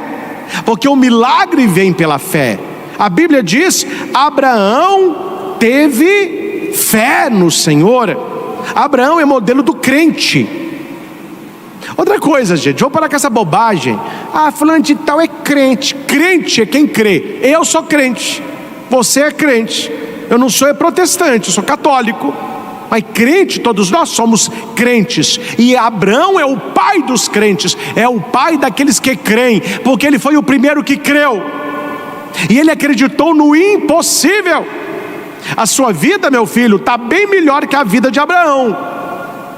porque o milagre vem pela fé. A Bíblia diz: Abraão teve fé no Senhor. Abraão é modelo do crente. Outra coisa, gente, vamos parar com essa bobagem. Fulano de tal é crente. Crente é quem crê. Eu sou crente, você é crente. Eu não sou protestante, eu sou católico. Mas crente, todos nós somos crentes. E Abraão é o pai dos crentes, é o pai daqueles que creem, porque ele foi o primeiro que creu, e ele acreditou no impossível. A sua vida, meu filho, está bem melhor que a vida de Abraão.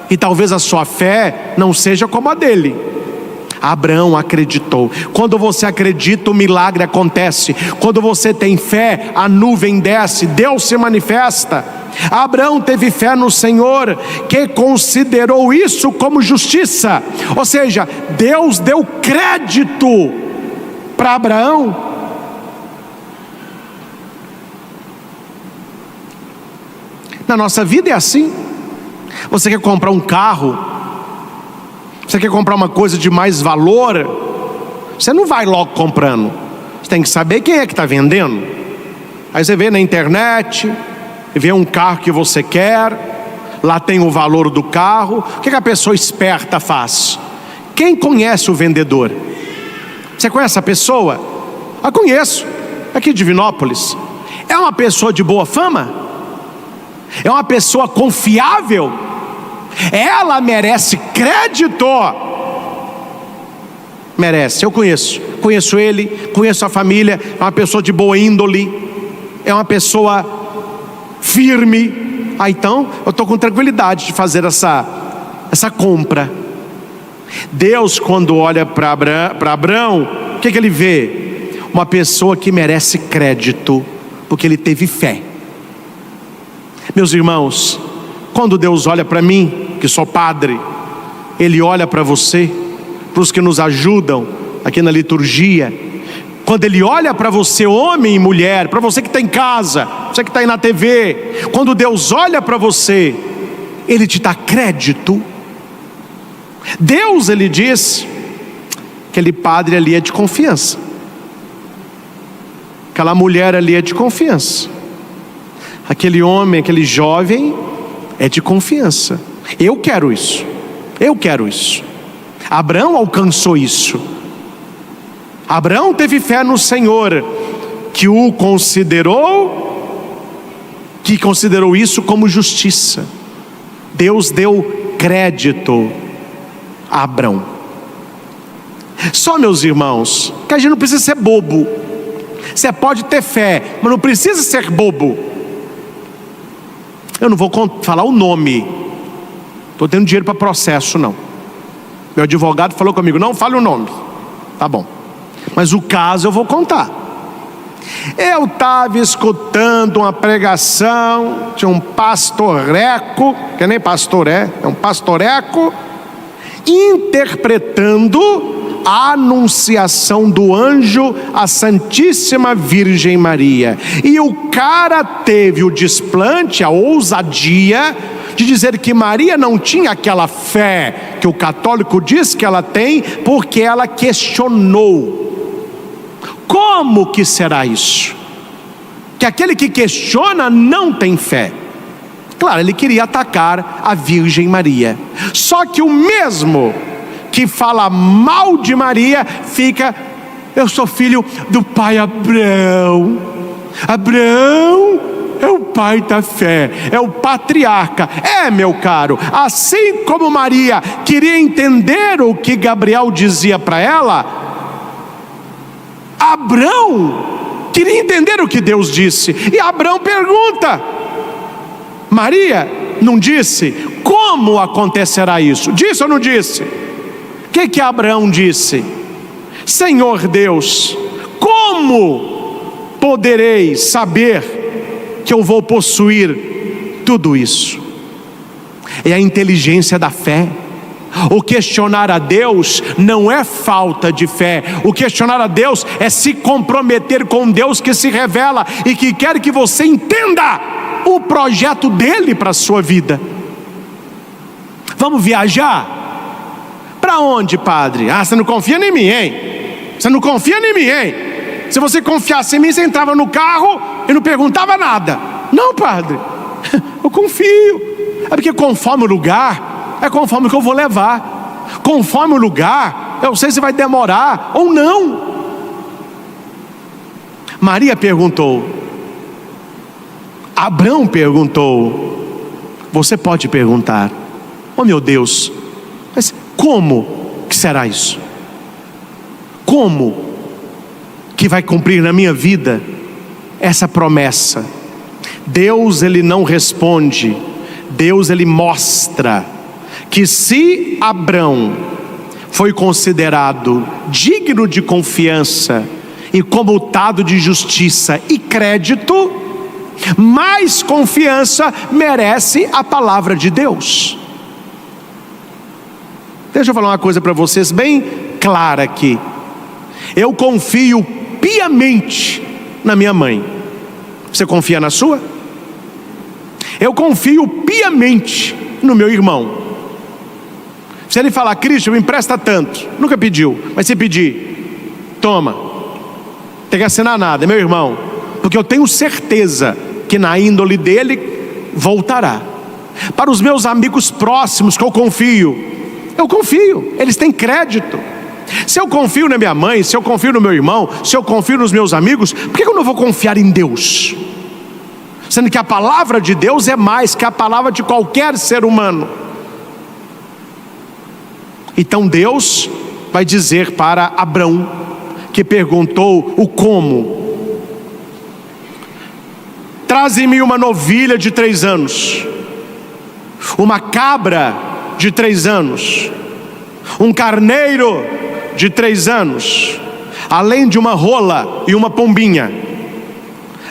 E talvez a sua fé não seja como a dele. Abraão acreditou. Quando você acredita, o milagre acontece. Quando você tem fé, a nuvem desce, Deus se manifesta. Abraão teve fé no Senhor, que considerou isso como justiça. Ou seja, Deus deu crédito para Abraão. Na nossa vida é assim. Você quer comprar um carro, você quer comprar uma coisa de mais valor, você não vai logo comprando. Você tem que saber quem é que está vendendo. Aí você vê na internet, vê um carro que você quer, lá tem o valor do carro. O que a pessoa esperta faz? Quem conhece o vendedor? Você conhece a pessoa? Eu conheço, aqui de Divinópolis. É uma pessoa de boa fama? É uma pessoa confiável? Ela merece crédito. Merece, eu conheço ele, conheço a família. É uma pessoa de boa índole, é uma pessoa firme. Então eu estou com tranquilidade de fazer essa compra. Deus, quando olha para Abraão, o que ele vê? Uma pessoa que merece crédito, porque ele teve fé. Meus irmãos, quando Deus olha para mim, que sou padre, Ele olha para você, para os que nos ajudam aqui na liturgia. Quando Ele olha para você, homem e mulher, para você que está em casa, você que está aí na TV, quando Deus olha para você, Ele te dá crédito. Deus, Ele diz, aquele padre ali é de confiança, aquela mulher ali é de confiança, aquele homem, aquele jovem é de confiança. Eu quero isso, eu quero isso. Abraão alcançou isso. Abraão teve fé no Senhor, que considerou isso como justiça. Deus deu crédito a Abraão. Só, meus irmãos, que a gente não precisa ser bobo. Você pode ter fé, mas não precisa ser bobo. Eu não vou falar o nome, estou tendo dinheiro para processo não. Meu advogado falou comigo: não fale o nome. Tá bom, mas o caso eu vou contar. Eu estava escutando uma pregação de um pastoreco, que nem pastor é um pastoreco, interpretando a anunciação do anjo à Santíssima Virgem Maria. E o cara teve o desplante, a ousadia de dizer que Maria não tinha aquela fé que o católico diz que ela tem, porque ela questionou. Como que será isso? Que aquele que questiona não tem fé. Claro, ele queria atacar a Virgem Maria. Só que o mesmo que fala mal de Maria fica: eu sou filho do pai Abraão. Abraão é o pai da fé, é o patriarca. Meu caro, assim como Maria queria entender o que Gabriel dizia para ela, Abraão queria entender o que Deus disse. E Abraão pergunta: Maria não disse como acontecerá isso? Disse ou não disse? O que Abraão disse? Senhor Deus, como poderei saber que eu vou possuir tudo isso? É a inteligência da fé. O questionar a Deus não é falta de fé. O questionar a Deus é se comprometer com Deus que se revela e que quer que você entenda o projeto dele para a sua vida. Vamos viajar? Para onde, padre? Você não confia em mim, hein? Você não confia em mim, hein? Se você confiasse em mim, você entrava no carro e não perguntava nada. Não, padre, eu confio. É porque conforme o lugar, é conforme o que eu vou levar. Conforme o lugar, eu sei se vai demorar ou não. Maria perguntou. Abraão perguntou. Você pode perguntar: oh meu Deus, mas como que será isso? Como que vai cumprir na minha vida essa promessa? Deus, ele não responde. Deus, ele mostra que se Abraão foi considerado digno de confiança e comutado de justiça e crédito, mais confiança merece a palavra de Deus. Deixa eu falar uma coisa para vocês bem clara aqui. Eu confio piamente na minha mãe. Você confia na sua? Eu confio piamente no meu irmão. Se ele falar: Cristo, me empresta tanto, nunca pediu, mas se pedir, toma, tem que assinar nada, é meu irmão, porque eu tenho certeza que na índole dele voltará. Para os meus amigos próximos que eu confio, eles têm crédito. Se eu confio na minha mãe, se eu confio no meu irmão, se eu confio nos meus amigos, por que eu não vou confiar em Deus? Sendo que a palavra de Deus é mais que a palavra de qualquer ser humano. Então Deus vai dizer para Abraão, que perguntou o como: traze-me uma novilha de 3 anos, uma cabra de 3 anos, um carneiro de 3 anos, além de uma rola e uma pombinha.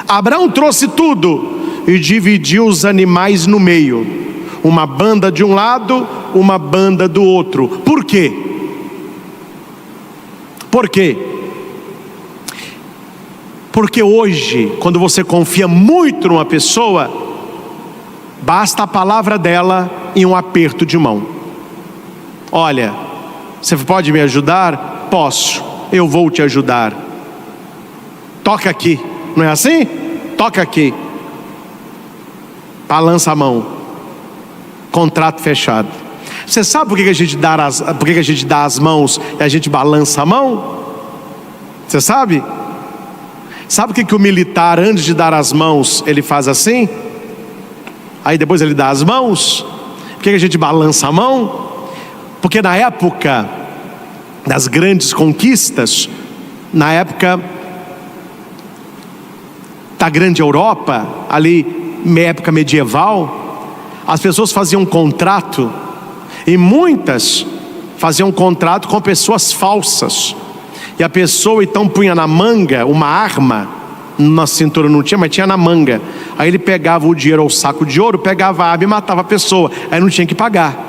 Abraão trouxe tudo e dividiu os animais no meio, uma banda de um lado, uma banda do outro. Por quê? Por quê? Porque hoje, quando você confia muito numa pessoa, basta a palavra dela em um aperto de mão. Olha, você pode me ajudar? Posso, eu vou te ajudar. Toca aqui, não é assim? Toca aqui. Balança a mão. Contrato fechado. Você sabe por que a gente dá as mãos e a gente balança a mão? Você sabe? Sabe o que o militar, antes de dar as mãos, ele faz assim? Aí depois ele dá as mãos. Por que a gente balança a mão? Porque na época das grandes conquistas, na época da grande Europa, ali época medieval, as pessoas faziam um contrato, e muitas faziam um contrato com pessoas falsas, e a pessoa então punha na manga uma arma Na cintura não tinha, mas tinha na manga. Aí ele pegava o dinheiro ou o saco de ouro, pegava a arma e matava a pessoa. Aí não tinha que pagar.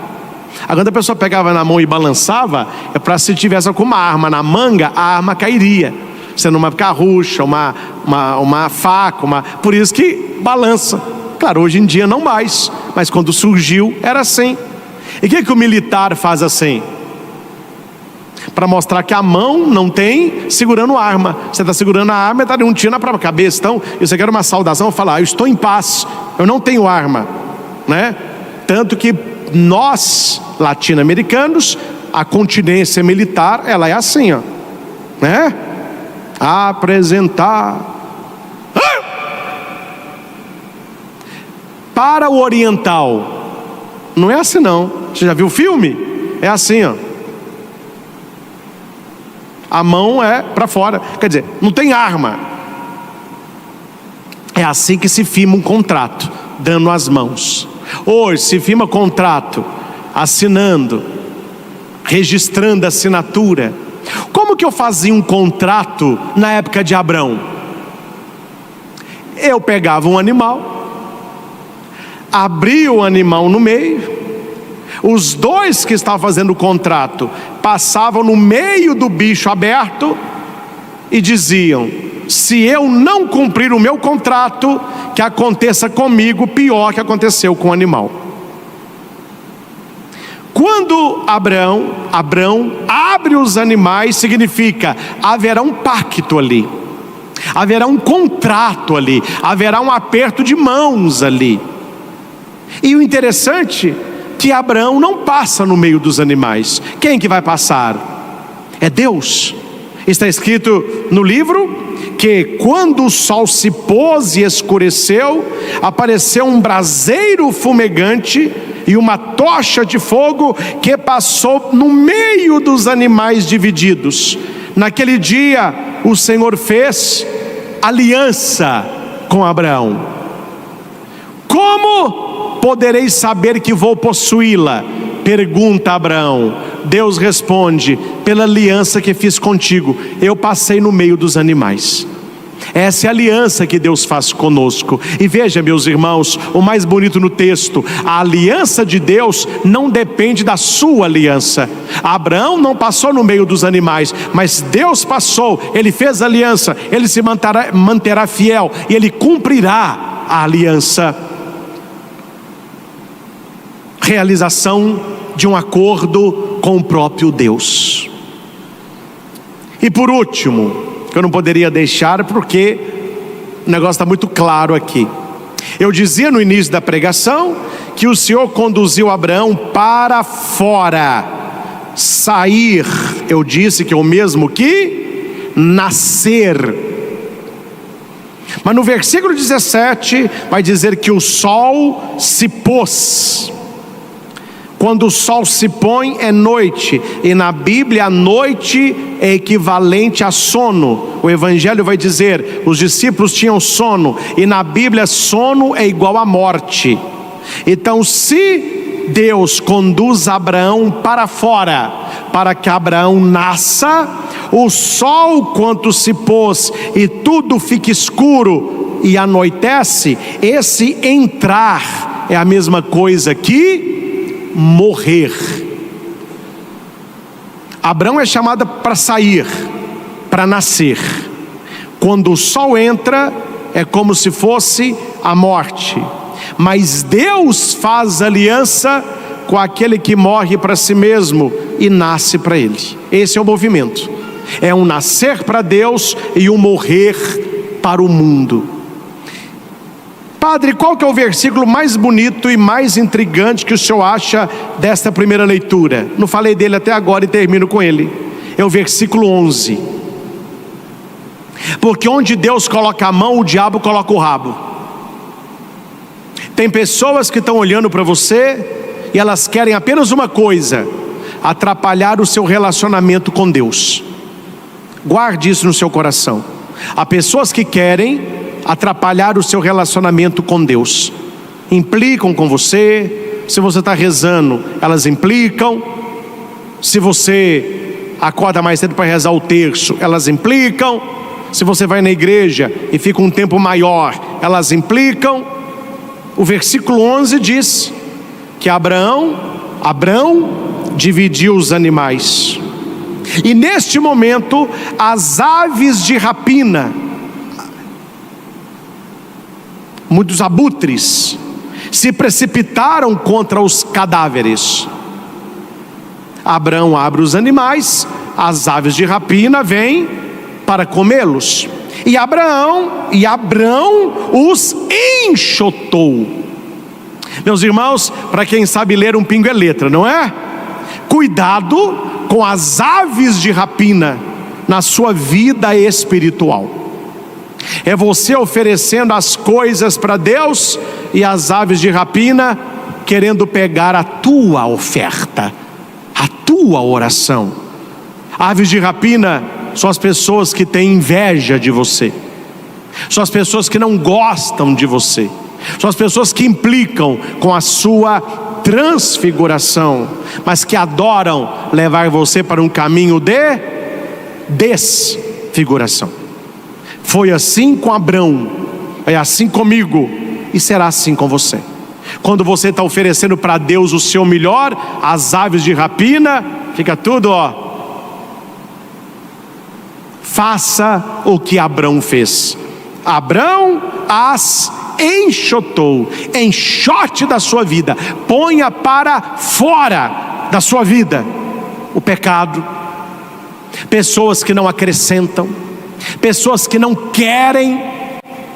Agora, quando a pessoa pegava na mão e balançava, é para se tivesse com uma arma na manga, a arma cairia, sendo uma carrucha, uma faca, por isso que balança. Claro, hoje em dia não mais, mas quando surgiu era assim. E o que o militar faz assim? Para mostrar que a mão não tem segurando arma. Você está segurando a arma e está dando um tiro na própria cabeça. Então, isso aqui era uma saudação, falar: eu estou em paz, eu não tenho arma, né? Tanto que nós, latino-americanos, a continência militar, ela é assim, ó, né? Apresentar. Para o oriental, não é assim não. Você já viu o filme? É assim, ó. A mão é para fora, quer dizer, não tem arma. É assim que se firma um contrato, dando as mãos. Hoje se firma contrato, assinando, registrando a assinatura. Como que eu fazia um contrato na época de Abrão? Eu pegava um animal, abria o animal no meio, os dois que estavam fazendo o contrato passavam no meio do bicho aberto e diziam: se eu não cumprir o meu contrato, que aconteça comigo pior que aconteceu com o animal. Quando Abrão abre os animais, significa haverá um pacto ali, haverá um contrato ali, haverá um aperto de mãos ali. E o interessante que Abrão não passa no meio dos animais. Quem que vai passar? É Deus. Está escrito no livro que quando o sol se pôs e escureceu, apareceu um braseiro fumegante e uma tocha de fogo que passou no meio dos animais divididos. Naquele dia o Senhor fez aliança com Abraão. Como poderei saber que vou possuí-la? Pergunta Abraão. Deus responde: pela aliança que fiz contigo, eu passei no meio dos animais. Essa é a aliança que Deus faz conosco. E veja, meus irmãos, o mais bonito no texto: a aliança de Deus não depende da sua aliança. Abraão não passou no meio dos animais, mas Deus passou, ele fez aliança, ele se manterá fiel e ele cumprirá a aliança. Realização de um acordo com o próprio Deus. E por último, que eu não poderia deixar, porque o negócio está muito claro aqui. Eu dizia no início da pregação que o Senhor conduziu Abraão para fora. Sair, eu disse que é o mesmo que nascer. Mas no versículo 17 vai dizer que o sol se pôs. Quando o sol se põe é noite, e na Bíblia a noite é equivalente a sono. O Evangelho vai dizer: os discípulos tinham sono, e na Bíblia sono é igual a morte. Então, se Deus conduz Abraão para fora, para que Abraão nasça, o sol quando se pôs e tudo fica escuro e anoitece, esse entrar é a mesma coisa que morrer. Abraão é chamado para sair, para nascer. Quando o sol entra, é como se fosse a morte. Mas Deus faz aliança com aquele que morre para si mesmo e nasce para Ele. Esse é o movimento. É um nascer para Deus e um morrer para o mundo. Padre, qual que é o versículo mais bonito e mais intrigante que o senhor acha desta primeira leitura? Não falei dele até agora e termino com ele. É o versículo 11. Porque onde Deus coloca a mão, o diabo coloca o rabo. Tem pessoas que estão olhando para você e elas querem apenas uma coisa: atrapalhar o seu relacionamento com Deus. Guarde isso no seu coração. Há pessoas que querem atrapalhar o seu relacionamento com Deus. Implicam com você. Se você está rezando, elas implicam. Se você acorda mais cedo para rezar o terço, elas implicam. se você vai na igreja e fica um tempo maior, elas implicam. O versículo 11 diz que Abraão dividiu os animais. E neste momento, as aves de rapina, muitos abutres, se precipitaram contra os cadáveres. Abraão abre os animais, as aves de rapina vêm para comê-los. E Abraão os enxotou. Meus irmãos, para quem sabe ler, um pingo é letra, não é? Cuidado com as aves de rapina na sua vida espiritual. É você oferecendo as coisas para Deus e as aves de rapina querendo pegar a tua oferta, a tua oração. Aves de rapina são as pessoas que têm inveja de você, são as pessoas que não gostam de você, são as pessoas que implicam com a sua transfiguração, mas que adoram levar você para um caminho de desfiguração. Foi assim com Abraão, é assim comigo e será assim com você. Quando você está oferecendo para Deus o seu melhor, as aves de rapina, fica tudo, faça o que Abraão fez. Abraão as enxotou. Enxote da sua vida, ponha para fora da sua vida o pecado, pessoas que não acrescentam, pessoas que não querem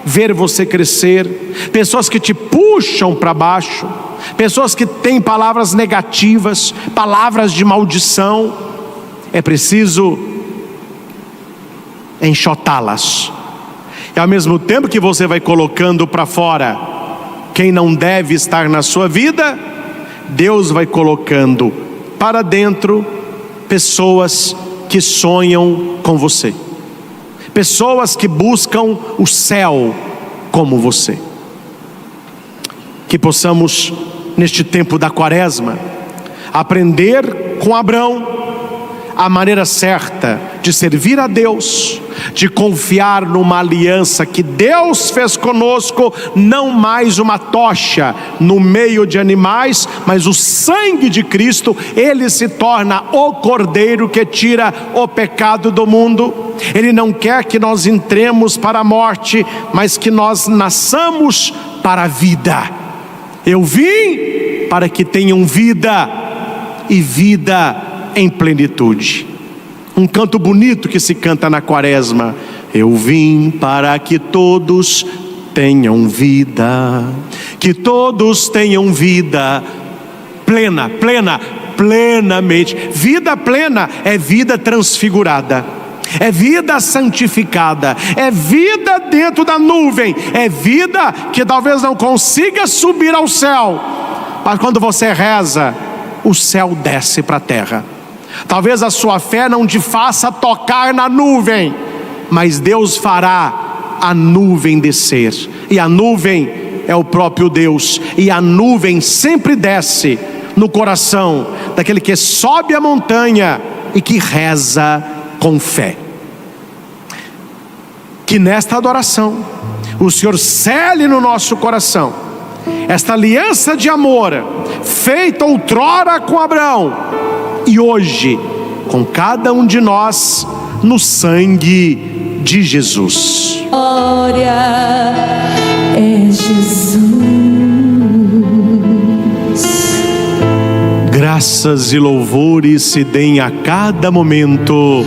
ver você crescer, pessoas que te puxam para baixo, pessoas que têm palavras negativas, palavras de maldição. É preciso enxotá-las. E ao mesmo tempo que você vai colocando para fora quem não deve estar na sua vida, Deus vai colocando para dentro pessoas que sonham com você, pessoas que buscam o céu como você. Que possamos, neste tempo da quaresma, aprender com Abraão a maneira certa de servir a Deus, de confiar numa aliança que Deus fez conosco, não mais uma tocha no meio de animais, mas o sangue de Cristo. Ele se torna o Cordeiro que tira o pecado do mundo. Ele não quer que nós entremos para a morte, mas que nós nasçamos para a vida. Eu vim para que tenham vida e vida em plenitude. Um canto bonito que se canta na quaresma: eu vim para que todos tenham vida, que todos tenham vida plenamente. Vida plena é vida transfigurada, é vida santificada, é vida dentro da nuvem, é vida que talvez não consiga subir ao céu, mas quando você reza, o céu desce para a terra. Talvez a sua fé não te faça tocar na nuvem, mas Deus fará a nuvem descer, e a nuvem é o próprio Deus, e a nuvem sempre desce no coração daquele que sobe a montanha e que reza com fé. Que nesta adoração o Senhor cele no nosso coração esta aliança de amor feita outrora com Abraão e hoje com cada um de nós no sangue de Jesus. Glória é Jesus. Graças e louvores se deem a cada momento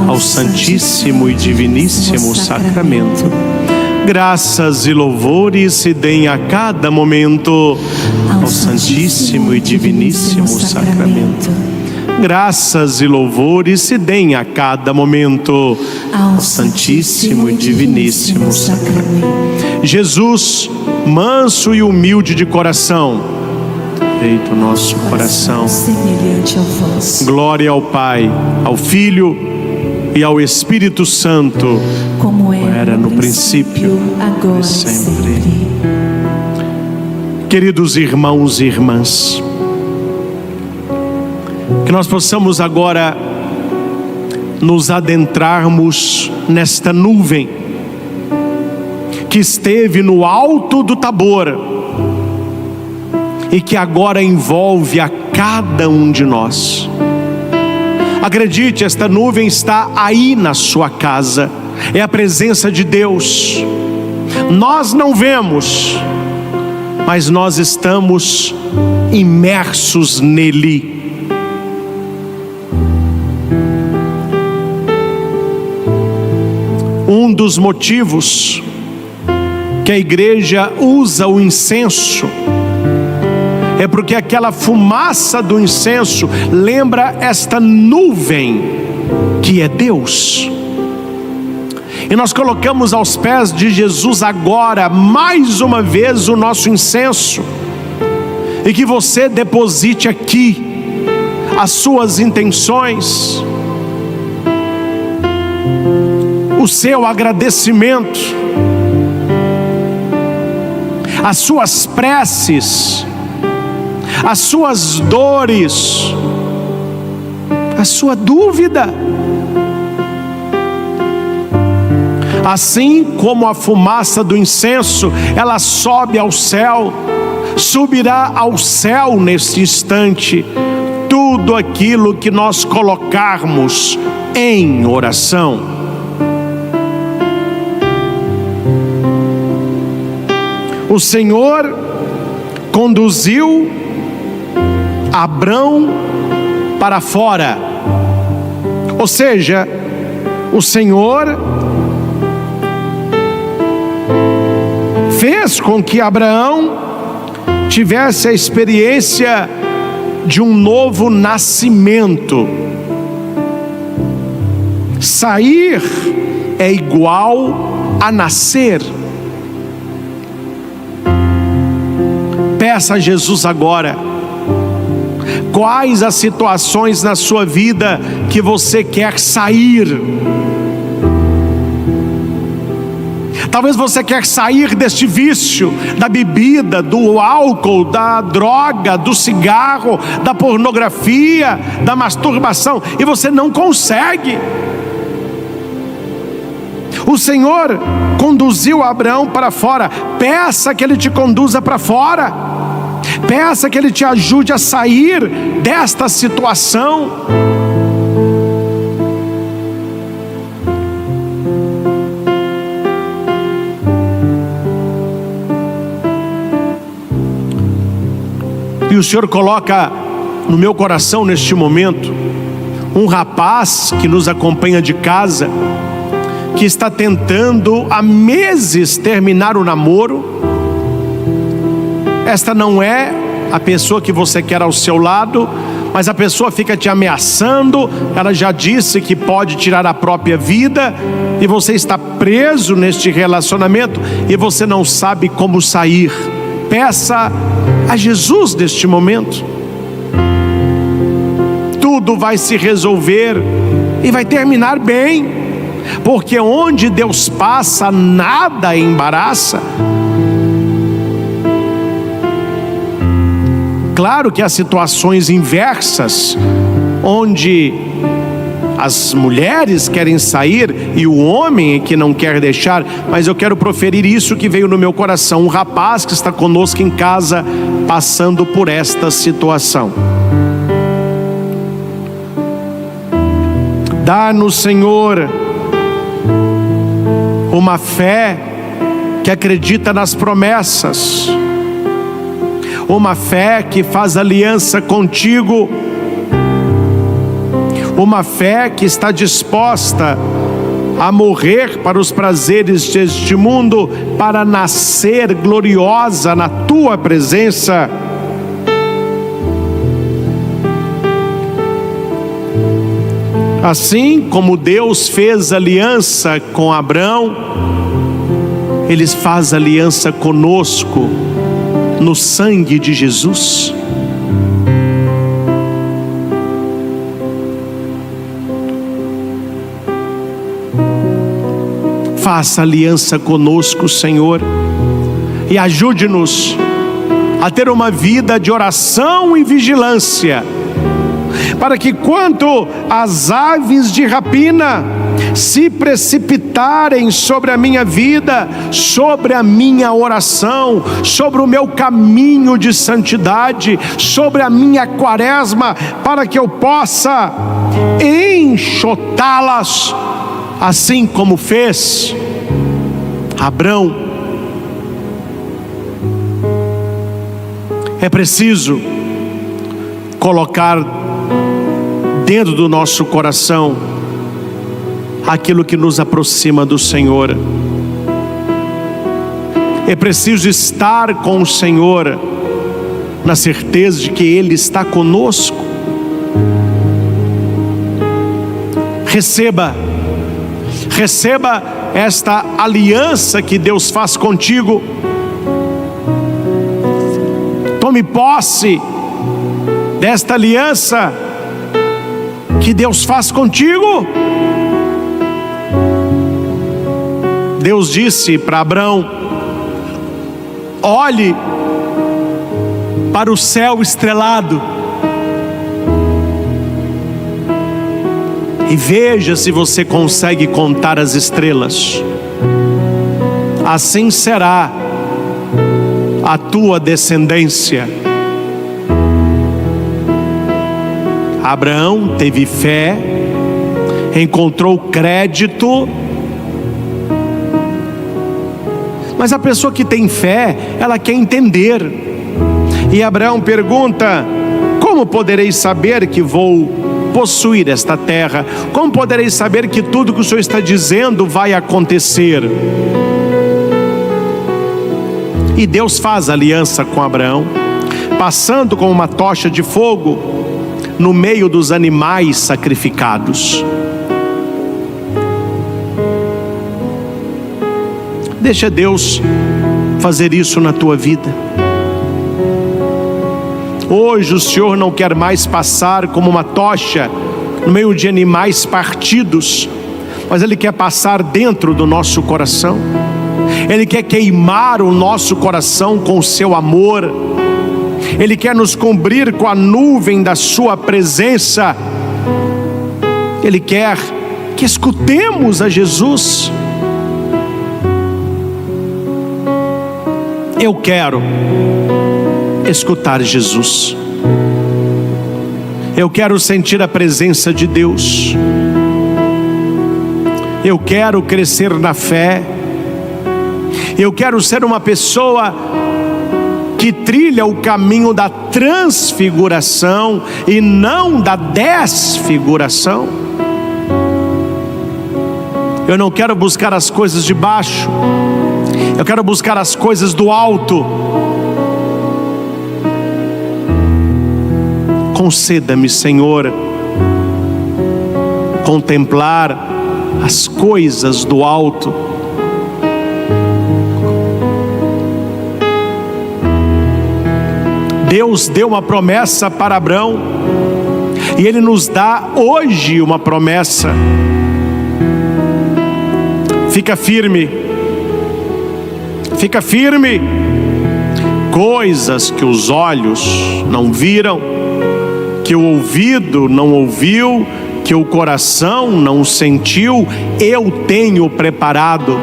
ao Santíssimo e Diviníssimo Sacramento. Graças e louvores se deem a cada momento ao Santíssimo e Diviníssimo Sacramento. Graças e louvores se deem a cada momento ao Santíssimo e Diviníssimo Sacramento. Jesus, manso e humilde de coração, feito o nosso coração semelhante ao vosso. Glória ao Pai, ao Filho e ao Espírito Santo, como era no princípio, agora e e sempre. Queridos irmãos e irmãs, que nós possamos agora nos adentrarmos nesta nuvem que esteve no alto do Tabor e que agora envolve a cada um de nós. Acredite, esta nuvem está aí na sua casa, é a presença de Deus. Nós não vemos, mas nós estamos imersos nele. Um dos motivos que a igreja usa o incenso é porque aquela fumaça do incenso lembra esta nuvem que é Deus. E nós colocamos aos pés de Jesus agora, mais uma vez, o nosso incenso. E que você deposite aqui as suas intenções, o seu agradecimento, as suas preces, as suas dores, a sua dúvida. Assim como a fumaça do incenso, ela sobe ao céu, subirá ao céu neste instante tudo aquilo que nós colocarmos em oração. O Senhor conduziu Abrão para fora, ou seja, o Senhor fez com que Abraão tivesse a experiência de um novo nascimento. Sair é igual a nascer. Peça a Jesus agora, quais as situações na sua vida que você quer sair? Talvez você quer sair deste vício, da bebida, do álcool, da droga, do cigarro, da pornografia, da masturbação, e você não consegue. O Senhor conduziu Abraão para fora. Peça que Ele te conduza para fora. Peça que Ele te ajude a sair desta situação. E o Senhor coloca no meu coração neste momento um rapaz que nos acompanha de casa, que está tentando há meses terminar o namoro. Esta não é a pessoa que você quer ao seu lado, mas a pessoa fica te ameaçando. Ela já disse que pode tirar a própria vida, e você está preso neste relacionamento e você não sabe como sair. Peça a Jesus neste momento. Tudo vai se resolver e vai terminar bem, porque onde Deus passa, nada embaraça. Claro que há situações inversas, onde as mulheres querem sair e o homem é que não quer deixar, mas eu quero proferir isso que veio no meu coração. Um rapaz que está conosco em casa, passando por esta situação. Dá-nos, Senhor, uma fé que acredita nas promessas, uma fé que faz aliança contigo, uma fé que está disposta a morrer para os prazeres deste mundo, para nascer gloriosa na tua presença. Assim como Deus fez aliança com Abraão, Ele faz aliança conosco no sangue de Jesus. Faça aliança conosco, Senhor, e ajude-nos a ter uma vida de oração e vigilância, para que quando as aves de rapina se precipitarem sobre a minha vida, sobre a minha oração, sobre o meu caminho de santidade, sobre a minha quaresma, para que eu possa enxotá-las, assim como fez Abrão. É preciso colocar dentro do nosso coração aquilo que nos aproxima do Senhor. É preciso estar com o Senhor na certeza de que Ele está conosco. Receba esta aliança que Deus faz contigo. Tome posse desta aliança que Deus faz contigo. Deus disse para Abrão: olhe para o céu estrelado e veja se você consegue contar as estrelas. Assim será a tua descendência. Abraão teve fé, encontrou crédito. Mas a pessoa que tem fé, ela quer entender. E Abraão pergunta: como poderei saber que vou possuir esta terra? Como poderei saber que tudo que o Senhor está dizendo vai acontecer? E Deus faz aliança com Abraão, passando com uma tocha de fogo no meio dos animais sacrificados. Deixa Deus fazer isso na tua vida. Hoje o Senhor não quer mais passar como uma tocha no meio de animais partidos, mas Ele quer passar dentro do nosso coração. Ele quer queimar o nosso coração com o seu amor. Ele quer nos cobrir com a nuvem da sua presença. Ele quer que escutemos a Jesus. Eu quero escutar Jesus. Eu quero sentir a presença de Deus. Eu quero crescer na fé. Eu quero ser uma pessoa que trilha o caminho da transfiguração e não da desfiguração. Eu não quero buscar as coisas de baixo, eu quero buscar as coisas do alto. Conceda-me, Senhor, contemplar as coisas do alto. Deus deu uma promessa para Abrão, e Ele nos dá hoje uma promessa. Fica firme, fica firme. Coisas que os olhos não viram, que o ouvido não ouviu, que o coração não sentiu, eu tenho preparado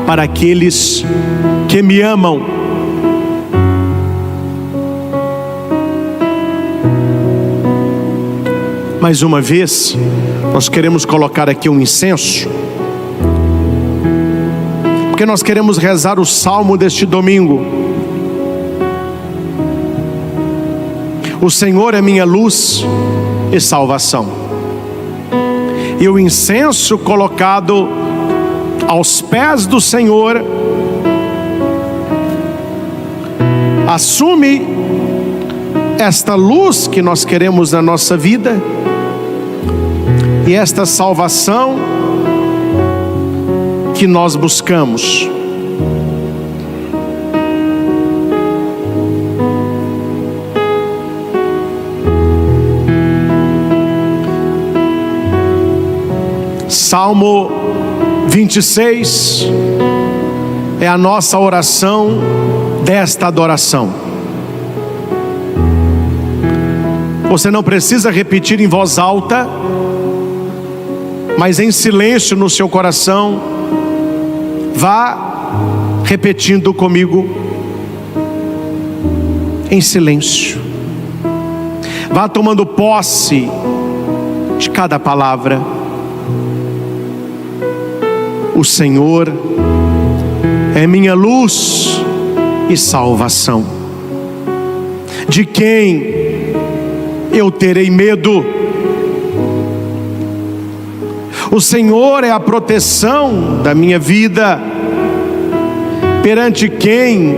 para aqueles que me amam. Mais uma vez, nós queremos colocar aqui um incenso, porque nós queremos rezar o salmo deste domingo. O Senhor é minha luz e salvação. E o incenso colocado aos pés do Senhor assume esta luz que nós queremos na nossa vida e esta salvação que nós buscamos. Salmo 26 é a nossa oração desta adoração. Você não precisa repetir em voz alta, mas em silêncio no seu coração, vá repetindo comigo, em silêncio. Vá tomando posse de cada palavra. O Senhor é minha luz e salvação. De quem eu terei medo? O Senhor é a proteção da minha vida. Perante quem